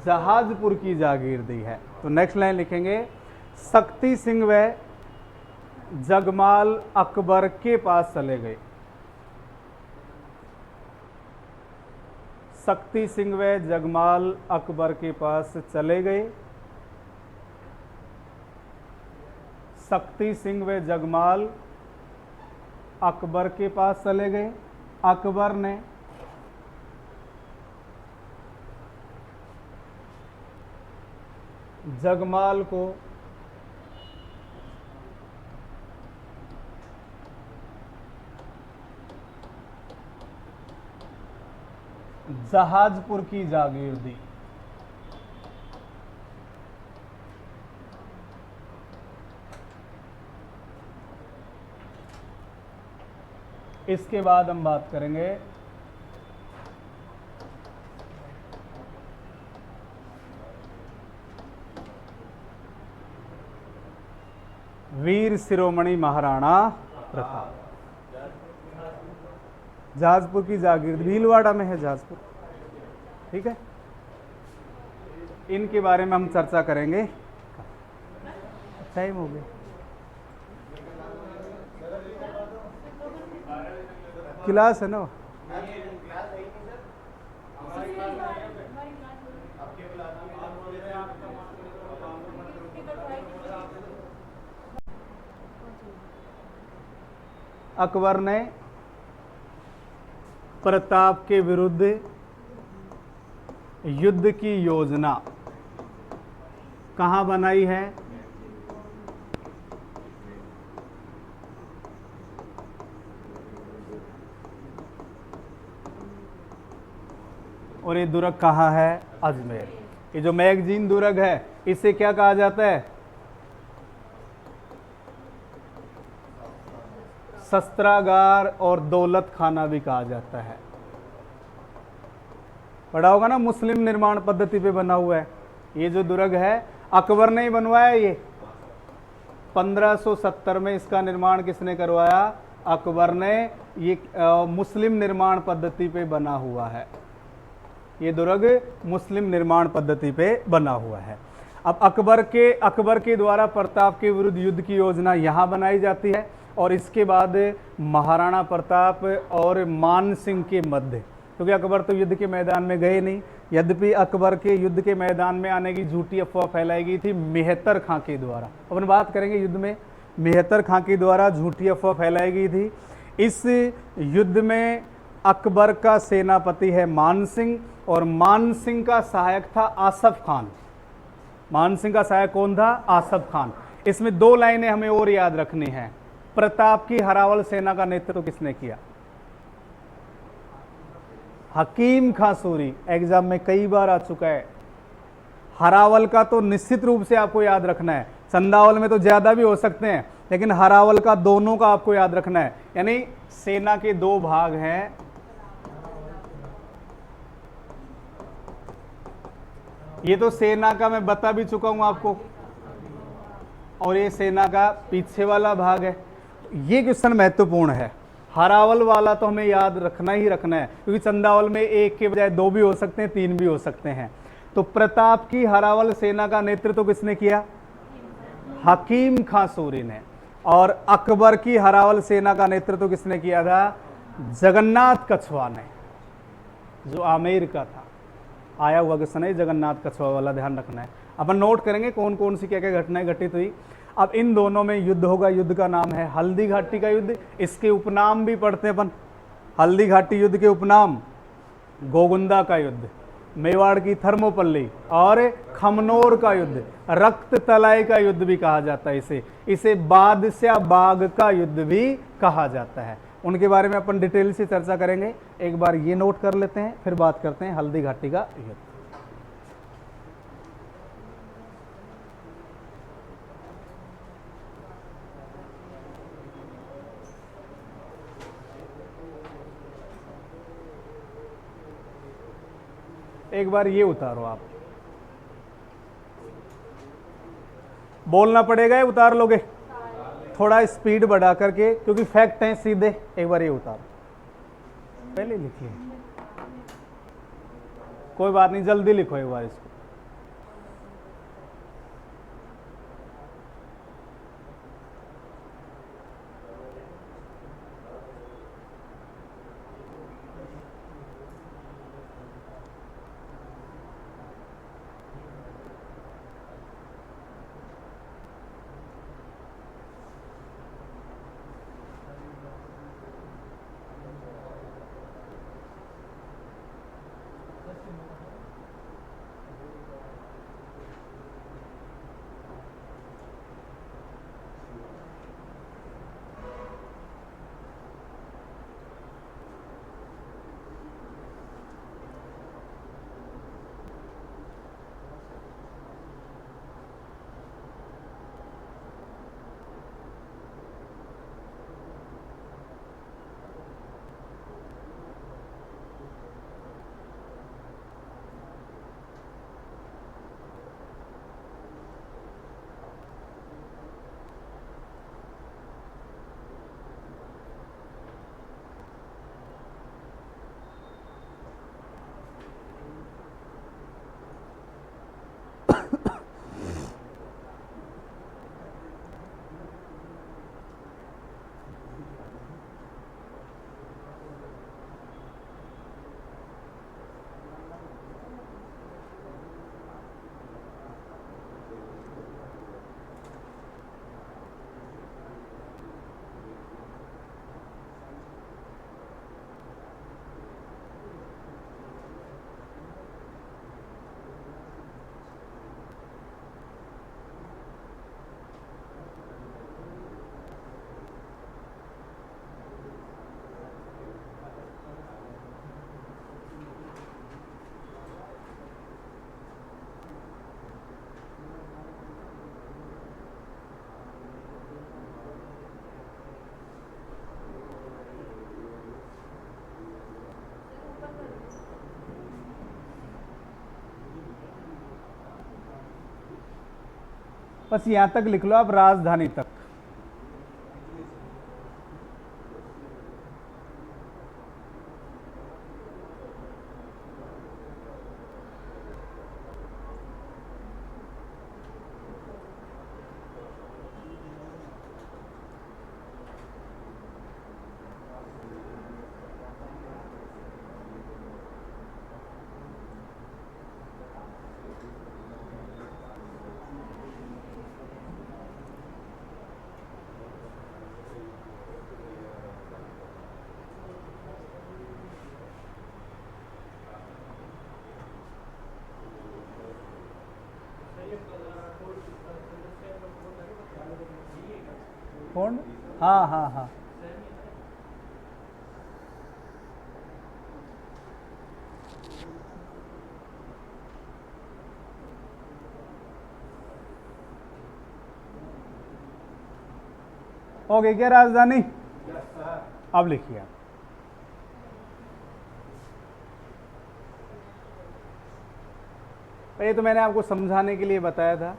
[SPEAKER 1] जहाजपुर की जागीर दी है। तो नेक्स्ट लाइन लिखेंगे, शक्ति सिंह व जगमाल अकबर के पास चले गए। शक्ति सिंह व जगमाल अकबर के पास चले गए। शक्ति सिंह व जगमाल अकबर के पास चले गए। अकबर ने जगमाल को जहाजपुर की जागीर दी। इसके बाद हम बात करेंगे वीर शिरोमणि महाराणा प्रताप। जहाजपुर की जागीर भीलवाड़ा में है जहाजपुर, ठीक है। इनके बारे में हम चर्चा करेंगे। टाइम हो गया, क्लास है ना। अकबर ने प्रताप के विरुद्ध युद्ध की योजना कहाँ बनाई है? और ये दुर्ग कहाँ है? अजमेर। ये जो मैगजीन दुर्ग है इसे क्या कहा जाता है? शस्त्रागार और दौलत खाना भी कहा जाता है। पढ़ा होगा ना, मुस्लिम निर्माण पद्धति पे बना हुआ है। ये जो दुर्ग है अकबर ने ही बनवाया। ये 1570 में इसका निर्माण किसने करवाया? अकबर ने। ये मुस्लिम निर्माण पद्धति पे बना हुआ है। ये दुर्ग मुस्लिम निर्माण पद्धति पे बना हुआ है। अब अकबर के द्वारा प्रताप के विरुद्ध युद्ध की योजना यहाँ बनाई जाती है और इसके बाद महाराणा प्रताप और मान सिंह के मध्य, क्योंकि अकबर तो युद्ध के मैदान में गए नहीं। यद्यपि अकबर के युद्ध के मैदान में आने की झूठी अफवाह फैलाई गई थी मेहतर खां के द्वारा। अपन बात करेंगे युद्ध में मेहतर खां के द्वारा झूठी अफवाह फैलाई गई थी। इस युद्ध में अकबर का सेनापति है मान सिंह और मान सिंह का सहायक था आसफ खान। मान सिंह का सहायक कौन था? आसफ खान। इसमें दो लाइनें हमें और याद रखनी हैं। प्रताप की हरावल सेना का नेतृत्व किसने किया? हकीम खां सूरी। एग्जाम में कई बार आ चुका है। हरावल का तो निश्चित रूप से आपको याद रखना है। चंदावल में तो ज्यादा भी हो सकते हैं, लेकिन हरावल का दोनों का आपको याद रखना है। यानी सेना के दो भाग हैं। ये तो सेना का मैं बता भी चुका हूं आपको, और ये सेना का पीछे वाला भाग है। ये क्वेश्चन महत्वपूर्ण है। हरावल वाला तो हमें याद रखना ही रखना है, क्योंकि चंदावल में एक के बजाय दो भी हो सकते हैं, तीन भी हो सकते हैं। तो प्रताप की हरावल सेना का नेतृत्व किसने किया? हकीम खां सूरी ने। और अकबर की हरावल सेना का नेतृत्व किसने किया था? जगन्नाथ कछुआ ने, जो आमेर का था। आया हुआ क्वेश्चन है जगन्नाथ कछुआ वाला, ध्यान रखना है। अपन नोट करेंगे कौन कौन सी क्या क्या घटनाएं घटित हुई। अब इन दोनों में युद्ध होगा। युद्ध का नाम है हल्दी घाटी का युद्ध। इसके उपनाम भी पढ़ते हैं अपन। हल्दी घाटी युद्ध के उपनाम गोगुंदा का युद्ध, मेवाड़ की थर्मोपल्ली और खमनोर का युद्ध, रक्त तलाई का युद्ध भी कहा जाता है इसे बादशाह बाग का युद्ध भी कहा जाता है। उनके बारे में अपन डिटेल से चर्चा करेंगे। एक बार ये नोट कर लेते हैं, फिर बात करते हैं हल्दी घाटी का युद्ध। एक बार ये उतारो, आप बोलना पड़ेगा या उतार लोगे? थोड़ा स्पीड बढ़ा करके, क्योंकि फैक्ट है सीधे। एक बार ये उतारो, पहले लिखिए, कोई बात नहीं, जल्दी लिखो एक बार इसको। बस यहां तक लिख लो आप, राजधानी तक। कौन? हाँ हाँ हाँ, हो गई क्या राजधानी? अब लिखिए आप। ये तो मैंने आपको समझाने के लिए बताया था।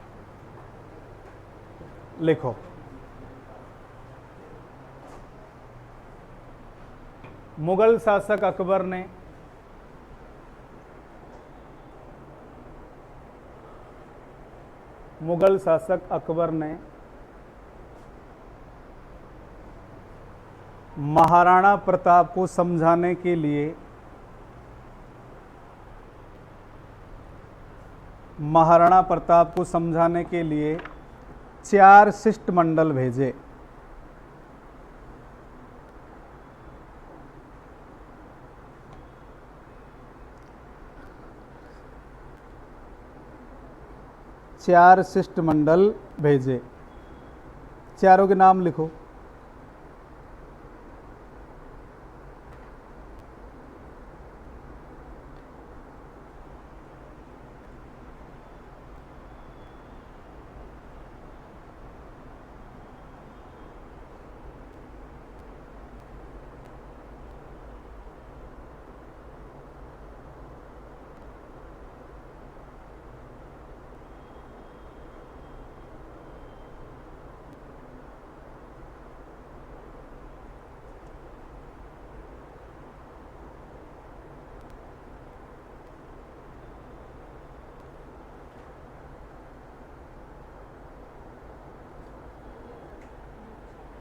[SPEAKER 1] लिखो, मुगल शासक अकबर ने महाराणा प्रताप को समझाने के लिए चार शिष्टमंडल भेजे। 4 शिष्टमंडल भेजे। चारों के नाम लिखो।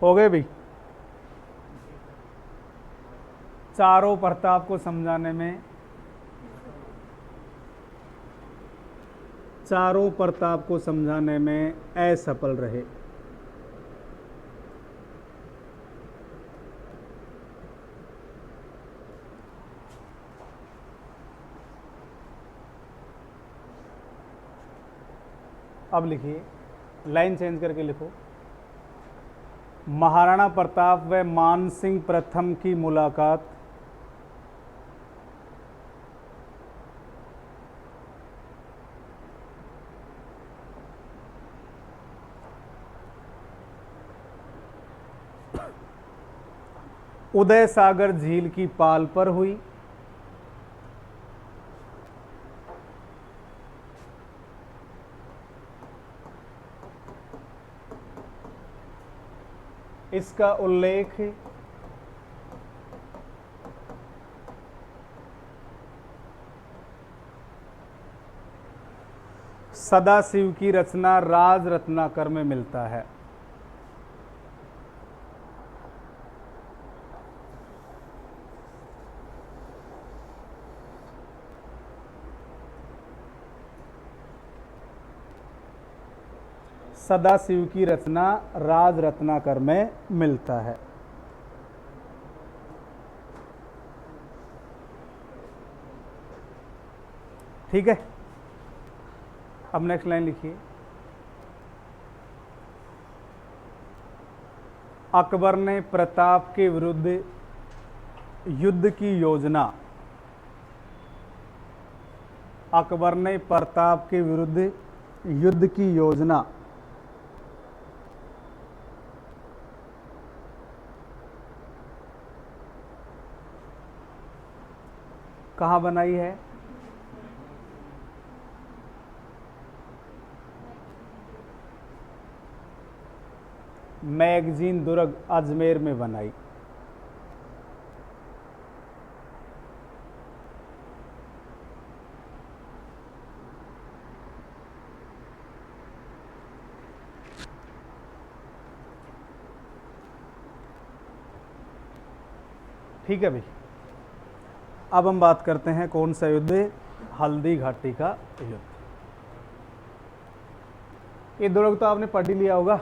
[SPEAKER 1] हो गए भी। चारों प्रताप को समझाने में, चारों प्रताप को समझाने में असफल रहे। अब लिखिए, लाइन चेंज करके लिखो। महाराणा प्रताप व मान सिंह प्रथम की मुलाकात उदय सागर झील की पाल पर हुई। इसका उल्लेख सदाशिव की रचना राज रत्नाकर में मिलता है। सदाशिव की रचना राज रत्नाकर में मिलता है। ठीक है, अब नेक्स्ट लाइन लिखिए। अकबर ने प्रताप के विरुद्ध युद्ध की योजना, अकबर ने प्रताप के विरुद्ध युद्ध की योजना कहाँ बनाई है? मैगजीन दुर्ग अजमेर में बनाई। ठीक है भाई, अब हम बात करते हैं कौन सा युद्ध? हल्दी घाटी का युद्ध। ये दुर्ग तो आपने पढ़ ही लिया होगा।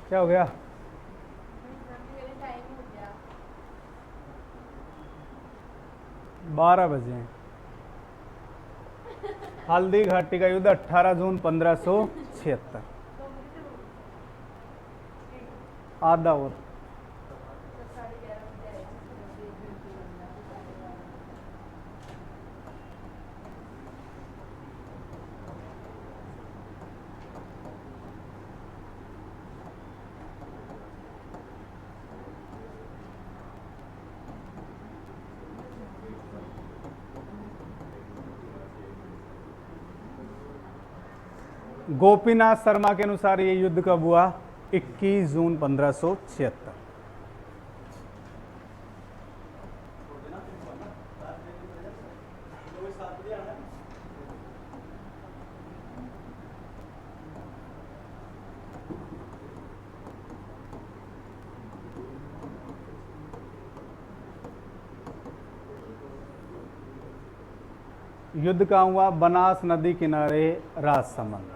[SPEAKER 1] क्या हो गया? बारह बजे। हल्दी घाटी का युद्ध 18 जून 1576। आधा और गोपीनाथ शर्मा के अनुसार ये युद्ध कब हुआ? 21 जून 1576। युद्ध कहाँ हुआ? बनास नदी किनारे राजसमंद।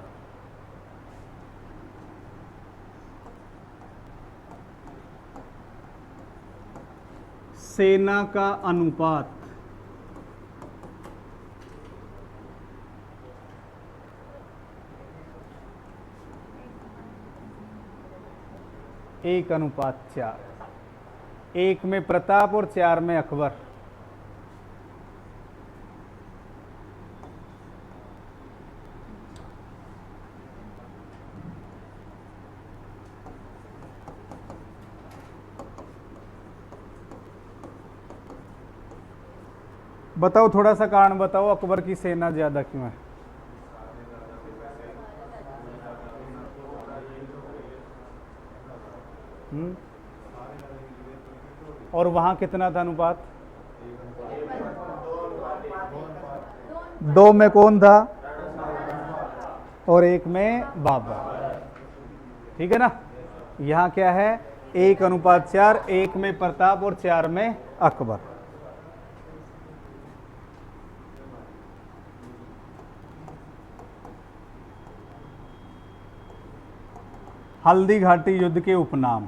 [SPEAKER 1] सेना का अनुपात, एक अनुपात 4, 1 में प्रताप और 4 में अकबर। बताओ, थोड़ा सा कारण बताओ, अकबर की सेना ज्यादा क्यों है? और वहां कितना था अनुपात? 2 में कौन था? और 1 में बाबर। ठीक है ना? यहां क्या है? 1 अनुपात 4, 1 में प्रताप और 4 में अकबर। हल्दी घाटी युद्ध के उपनाम।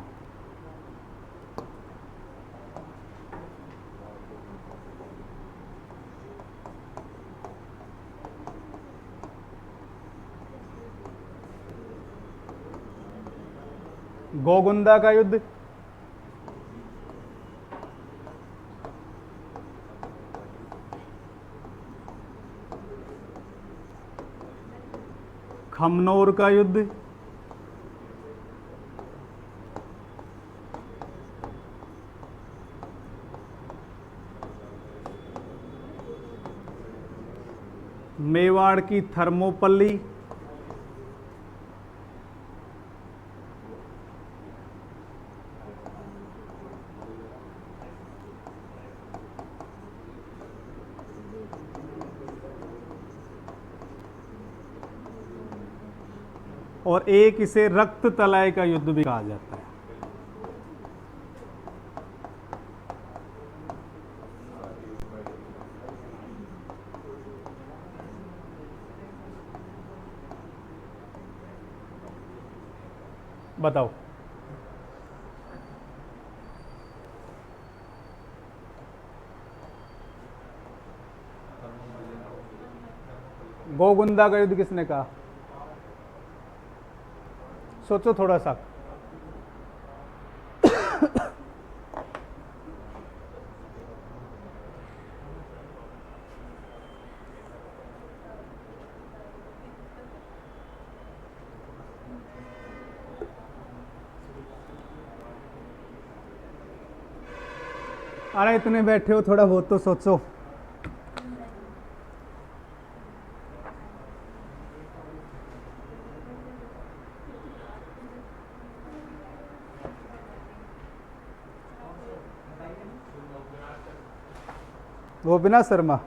[SPEAKER 1] गोगुंदा का युद्ध, खमनोर का युद्ध, मेवाड़ की थर्मोपल्ली, और एक इसे रक्त तलाई का युद्ध भी कहा जाता है। बताओ। गोगुंदा का युद्ध किसने कहा? सोचो थोड़ा सा। अरे इतने बैठे हो, थोड़ा बहुत तो सोचो। गोपीनाथ शर्मा,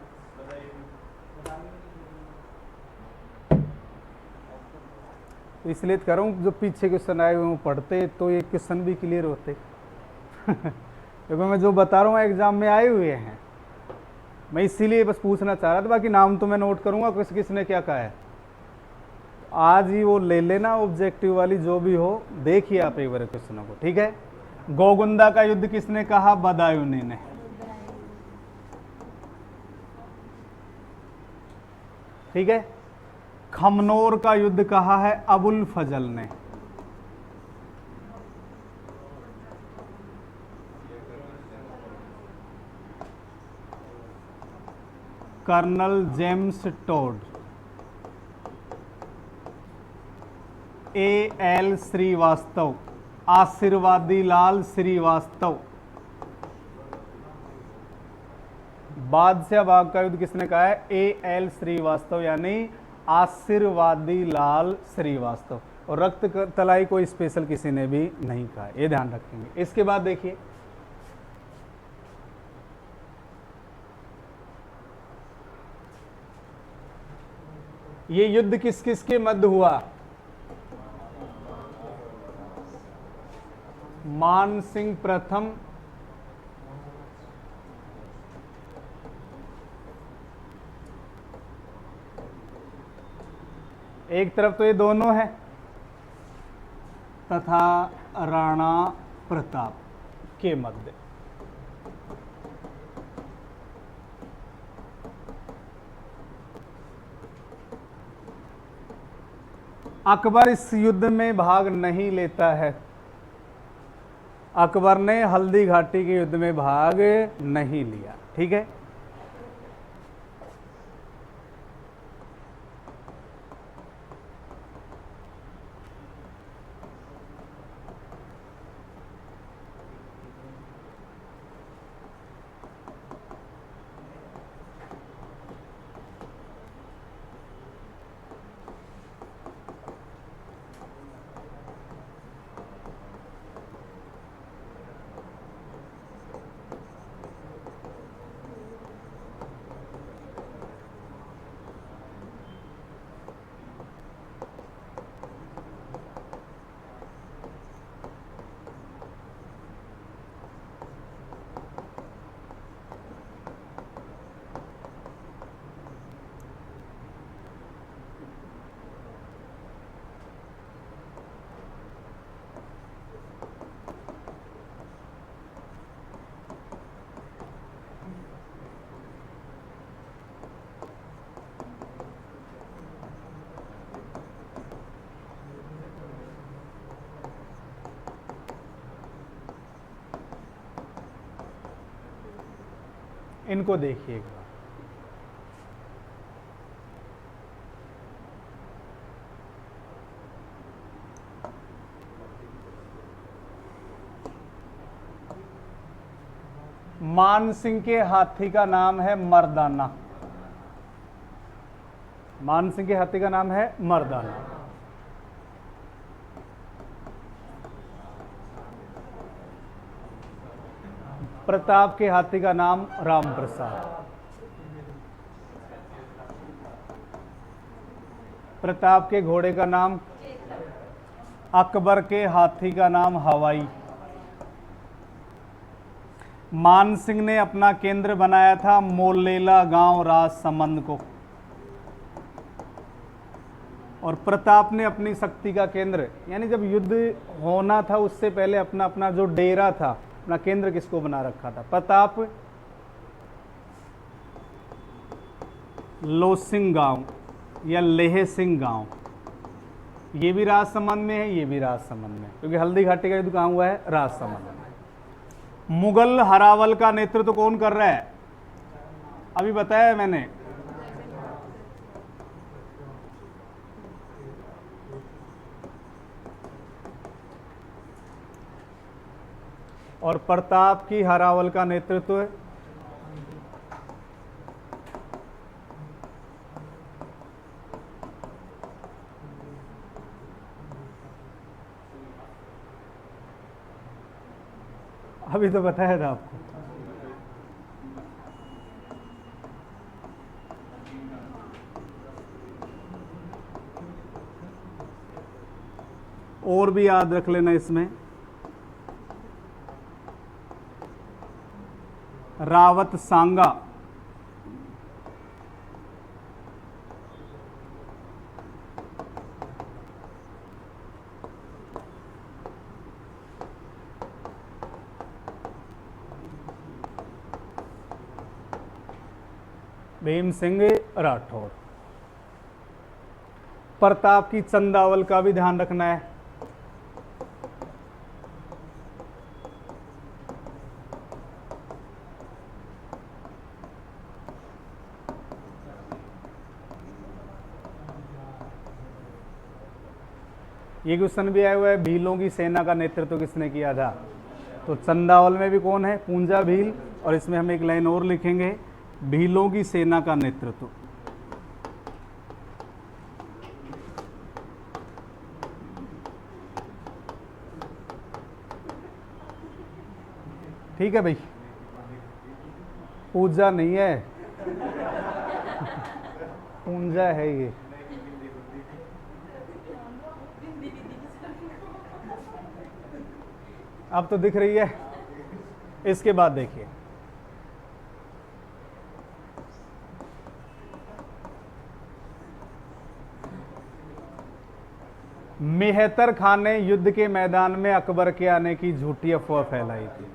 [SPEAKER 1] इसलिए कह रहा हूँ जो पीछे क्वेश्चन आए हुए वो पढ़ते तो ये क्वेश्चन भी क्लियर होते। क्योंकि मैं जो बता रहा हूँ एग्जाम में आए हुए हैं, मैं इसीलिए बस पूछना चाह रहा था। बाकी नाम तो मैं नोट करूंगा किस किसने क्या कहा है। आज ही वो ले लेना ऑब्जेक्टिव वाली जो भी हो, देखिए आप एक बार क्वेश्चनों को। ठीक है। गोगुंदा का युद्ध किसने कहा? बदायूनी ने। ठीक है। खमनोर का युद्ध कहा है अबुल फजल ने। Colonel James Tod. A.L. Srivastava, Ashirvadi Lal Srivastava. बादशाह बाग का युद्ध किसने कहा है? A.L. श्रीवास्तव, यानी आशीर्वादी लाल श्रीवास्तव। और रक्त तलाई कोई स्पेशल किसी ने भी नहीं कहा, ये ध्यान रखेंगे। इसके बाद देखिए, ये युद्ध किस किस के मध्य हुआ? मान सिंह प्रथम एक तरफ तो ये दोनों है, तथा राणा प्रताप के मध्य। अकबर इस युद्ध में भाग नहीं लेता है। अकबर ने हल्दी घाटी के युद्ध में भाग नहीं लिया। ठीक है, इनको देखिए एक बार। मान सिंह के हाथी का नाम है मर्दाना। मान सिंह के हाथी का नाम है मर्दाना। प्रताप के हाथी का नाम राम प्रसाद। प्रताप के घोड़े का नाम, अकबर के हाथी का नाम हवाई। मान सिंह ने अपना केंद्र बनाया था मोलेला गांव राजसमंद को, और प्रताप ने अपनी शक्ति का केंद्र, यानी जब युद्ध होना था उससे पहले अपना अपना जो डेरा था, अपना केंद्र किसको बना रखा था? प्रताप लोसिंग गांव या लेह सिंह गांव, ये भी राजसमंद में है, ये भी राजसमंद में, क्योंकि हल्दी घाटी का युद्ध कहाँ हुआ है? राजसमंद में। मुगल हरावल का नेतृत्व कौन कर रहा है? अभी बताया मैंने, और प्रताप की हरावल का नेतृत्व अभी तो बताया था आपको। और भी याद रख लेना इसमें, रावत सांगा, भीम सिंह राठौर। प्रताप की चंदावल का भी ध्यान रखना है। ये क्वेश्चन भी आया हुआ है, भीलों की सेना का नेतृत्व किसने किया था? तो चंदावल में भी कौन है? पूंजा भील, और इसमें हम एक लाइन और लिखेंगे, भीलों की सेना का नेतृत्व। ठीक है भाई, पूजा नहीं है, पूंजा है ये। अब तो दिख रही है। इसके बाद देखिए, मेहतर खां ने युद्ध के मैदान में अकबर के आने की झूठी अफवाह फैलाई थी।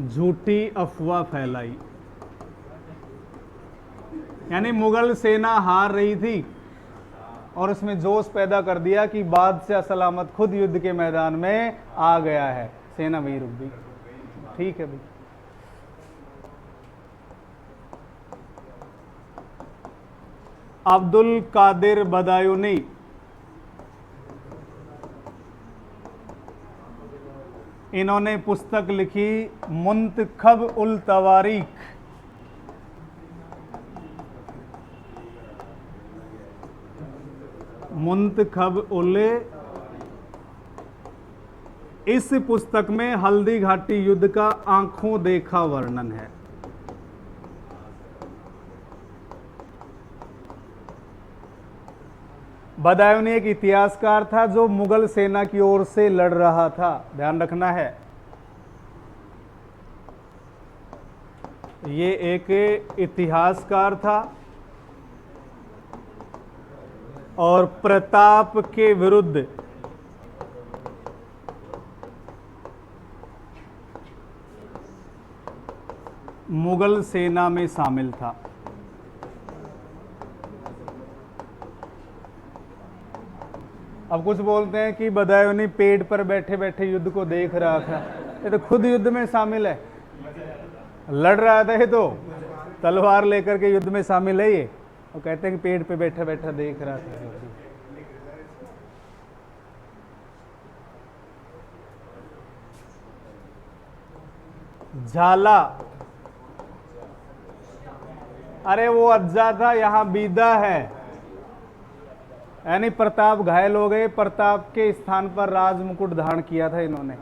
[SPEAKER 1] झूठी अफवाह फैलाई, यानी मुगल सेना हार रही थी और उसमें जोश पैदा कर दिया कि बादशाह सलामत खुद युद्ध के मैदान में आ गया है, सेना वहीं रुक गई। ठीक है भाई। अब्दुल कादिर बदायूनी इन्होंने पुस्तक लिखी मुंतखब उल तवारीख। मुंतखब उल, इस पुस्तक में हल्दी घाटी युद्ध का आंखों देखा वर्णन है। बदायूनी एक इतिहासकार था जो मुगल सेना की ओर से लड़ रहा था, ध्यान रखना है। ये एक इतिहासकार था और प्रताप के विरुद्ध मुगल सेना में शामिल था। अब कुछ बोलते हैं कि बदायूनी पेड़ पर बैठे बैठे युद्ध को देख रहा था, ये तो खुद युद्ध में शामिल है, लड़ रहा था, ये तो तलवार लेकर के युद्ध में शामिल है ये, और कहते हैं कि पेड़ पे बैठा बैठा देख रहा था। झाला, अरे वो अज्जा था, यहां बीदा है, यानी प्रताप घायल हो गए, प्रताप के स्थान पर राज मुकुट धारण किया था इन्होंने।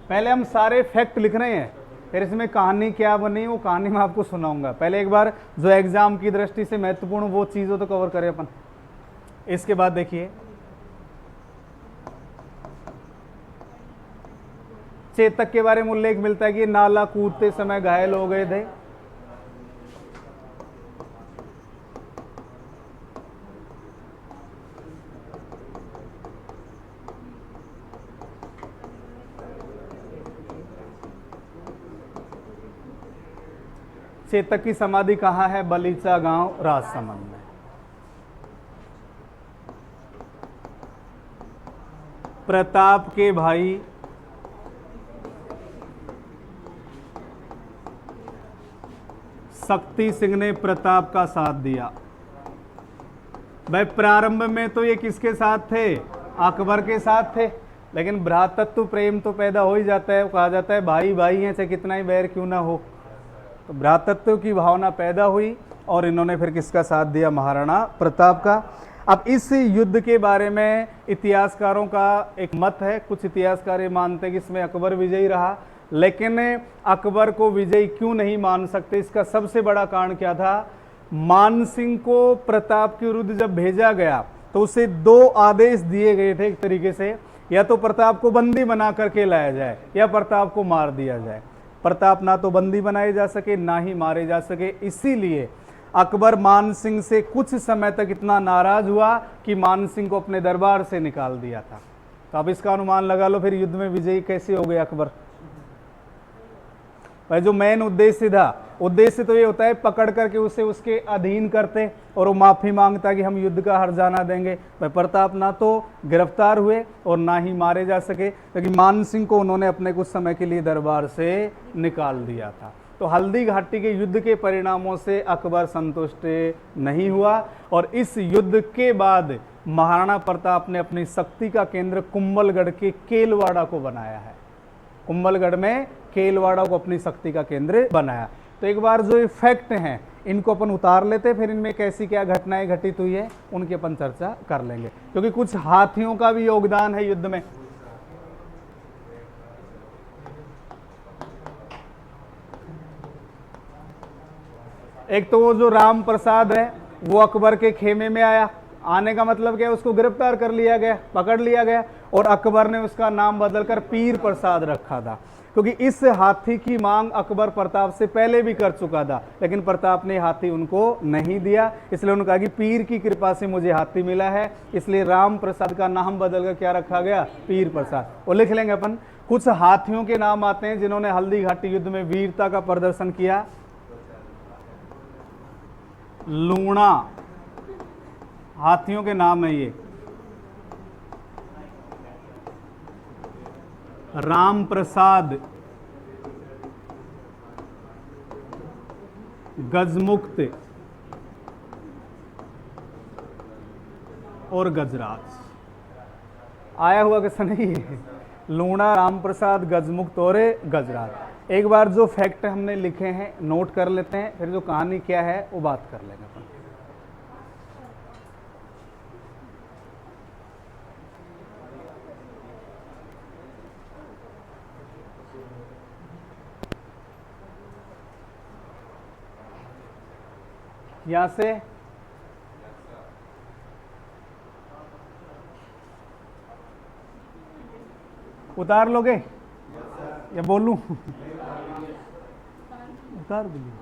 [SPEAKER 1] पहले हम सारे फैक्ट लिख रहे हैं, फिर इसमें कहानी क्या बनी वो कहानी मैं आपको सुनाऊंगा। पहले एक बार जो एग्जाम की दृष्टि से महत्वपूर्ण वो चीजों तो कवर करें अपन। इसके बाद देखिए, चेतक के बारे में उल्लेख मिलता है कि नाला कूदते समय घायल हो गए थे। चेतक की समाधि कहाँ है? बलीचा गांव, राजसमंद में। प्रताप के भाई शक्ति सिंह ने प्रताप का साथ दिया। भाई प्रारंभ में तो ये किसके साथ थे? अकबर के साथ थे, लेकिन भ्रातृत्व प्रेम तो पैदा हो ही जाता है। कहा जाता है भाई भाई हैं, चाहे कितना ही बैर क्यों ना हो। तो भ्रातृत्व की भावना पैदा हुई और इन्होंने फिर किसका साथ दिया? महाराणा प्रताप का। अब इस युद्ध के बारे में इतिहासकारों का एक मत है। कुछ इतिहासकार ये मानते हैं कि इसमें अकबर विजयी रहा, लेकिन अकबर को विजयी क्यों नहीं मान सकते? इसका सबसे बड़ा कारण क्या था? मान सिंह को प्रताप के विरुद्ध जब भेजा गया तो उसे दो आदेश दिए गए थे एक तरीके से, या तो प्रताप को बंदी बना करके लाया जाए या प्रताप को मार दिया जाए। प्रताप ना तो बंदी बनाए जा सके ना ही मारे जा सके, इसीलिए अकबर मान सिंह से कुछ समय तक इतना नाराज हुआ कि मान सिंह को अपने दरबार से निकाल दिया था। तो अब इसका अनुमान लगा लो फिर युद्ध में विजयी कैसे हो गए अकबर। भाई जो मेन उद्देश्य था, उद्देश्य तो ये होता है पकड़ करके उसे उसके अधीन करते और वो माफी मांगता कि हम युद्ध का हर्जाना देंगे। भाई प्रताप ना तो गिरफ्तार हुए और ना ही मारे जा सके, क्योंकि मान सिंह को उन्होंने अपने कुछ समय के लिए दरबार से निकाल दिया था। तो हल्दी घाटी के युद्ध के परिणामों से अकबर संतुष्ट नहीं हुआ और इस युद्ध के बाद महाराणा प्रताप ने अपनी शक्ति का केंद्र कुंभलगढ़ के केलवाड़ा को बनाया है। कुंभलगढ़ में केलवाड़ा को अपनी शक्ति का केंद्र बनाया। तो एक बार जो फैक्ट हैं इनको अपन उतार लेते, फिर इनमें कैसी क्या घटनाएं घटित हुई है उनकी अपन चर्चा कर लेंगे, क्योंकि कुछ हाथियों का भी योगदान है युद्ध में। एक तो वो जो राम प्रसाद है वो अकबर के खेमे में आया, आने का मतलब क्या है, उसको गिरफ्तार कर लिया गया, पकड़ लिया गया, और अकबर ने उसका नाम बदलकर पीर प्रसाद रखा था, क्योंकि इस हाथी की मांग अकबर प्रताप से पहले भी कर चुका था, लेकिन प्रताप ने हाथी उनको नहीं दिया। इसलिए उन्होंने कहा कि पीर की कृपा से मुझे हाथी मिला है, इसलिए राम प्रसाद का नाम बदलकर क्या रखा गया, पीर प्रसाद। और लिख लेंगे अपन, कुछ हाथियों के नाम आते हैं जिन्होंने हल्दी घाटी युद्ध में वीरता का प्रदर्शन किया। लूणा हाथियों के नाम है ये। राम प्रसाद, गजमुक्त और गजराज। आया हुआ कैसा नहीं है, लूणा, राम प्रसाद, गजमुक्त और गजराज। एक बार जो फैक्ट हमने लिखे हैं नोट कर लेते हैं, फिर जो कहानी क्या है वो बात कर लेंगे अपन। यहां से उतार लोगे या बोलूं? उतार दीजिए।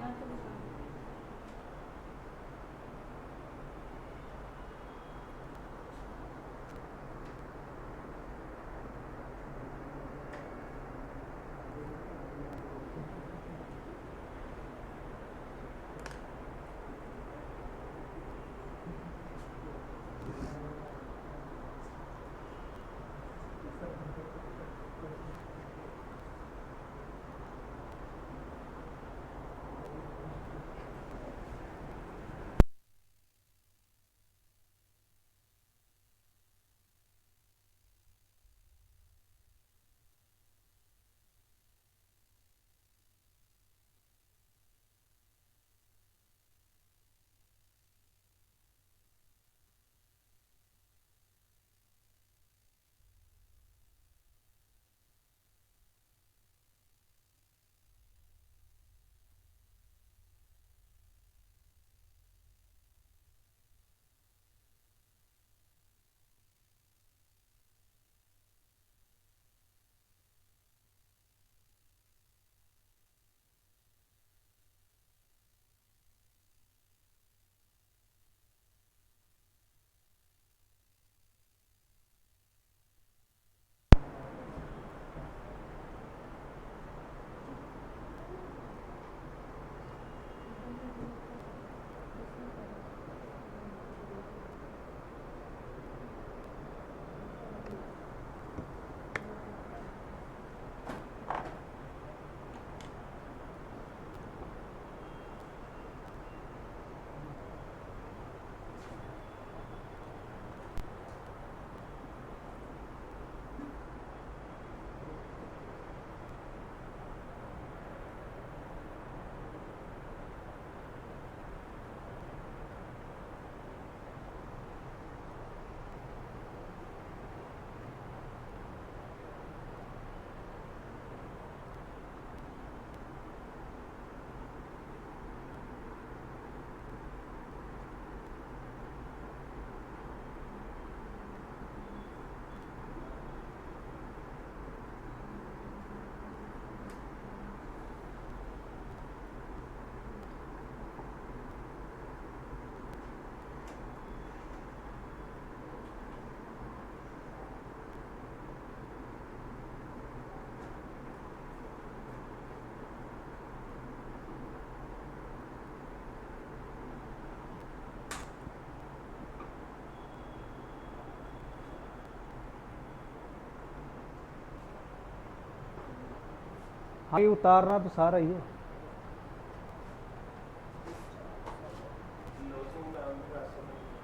[SPEAKER 1] हाँ, ये उतारना तो सारा ही है।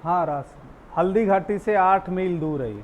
[SPEAKER 1] हाँ, रास्ता हल्दी घाटी से 8 मील दूर है ये।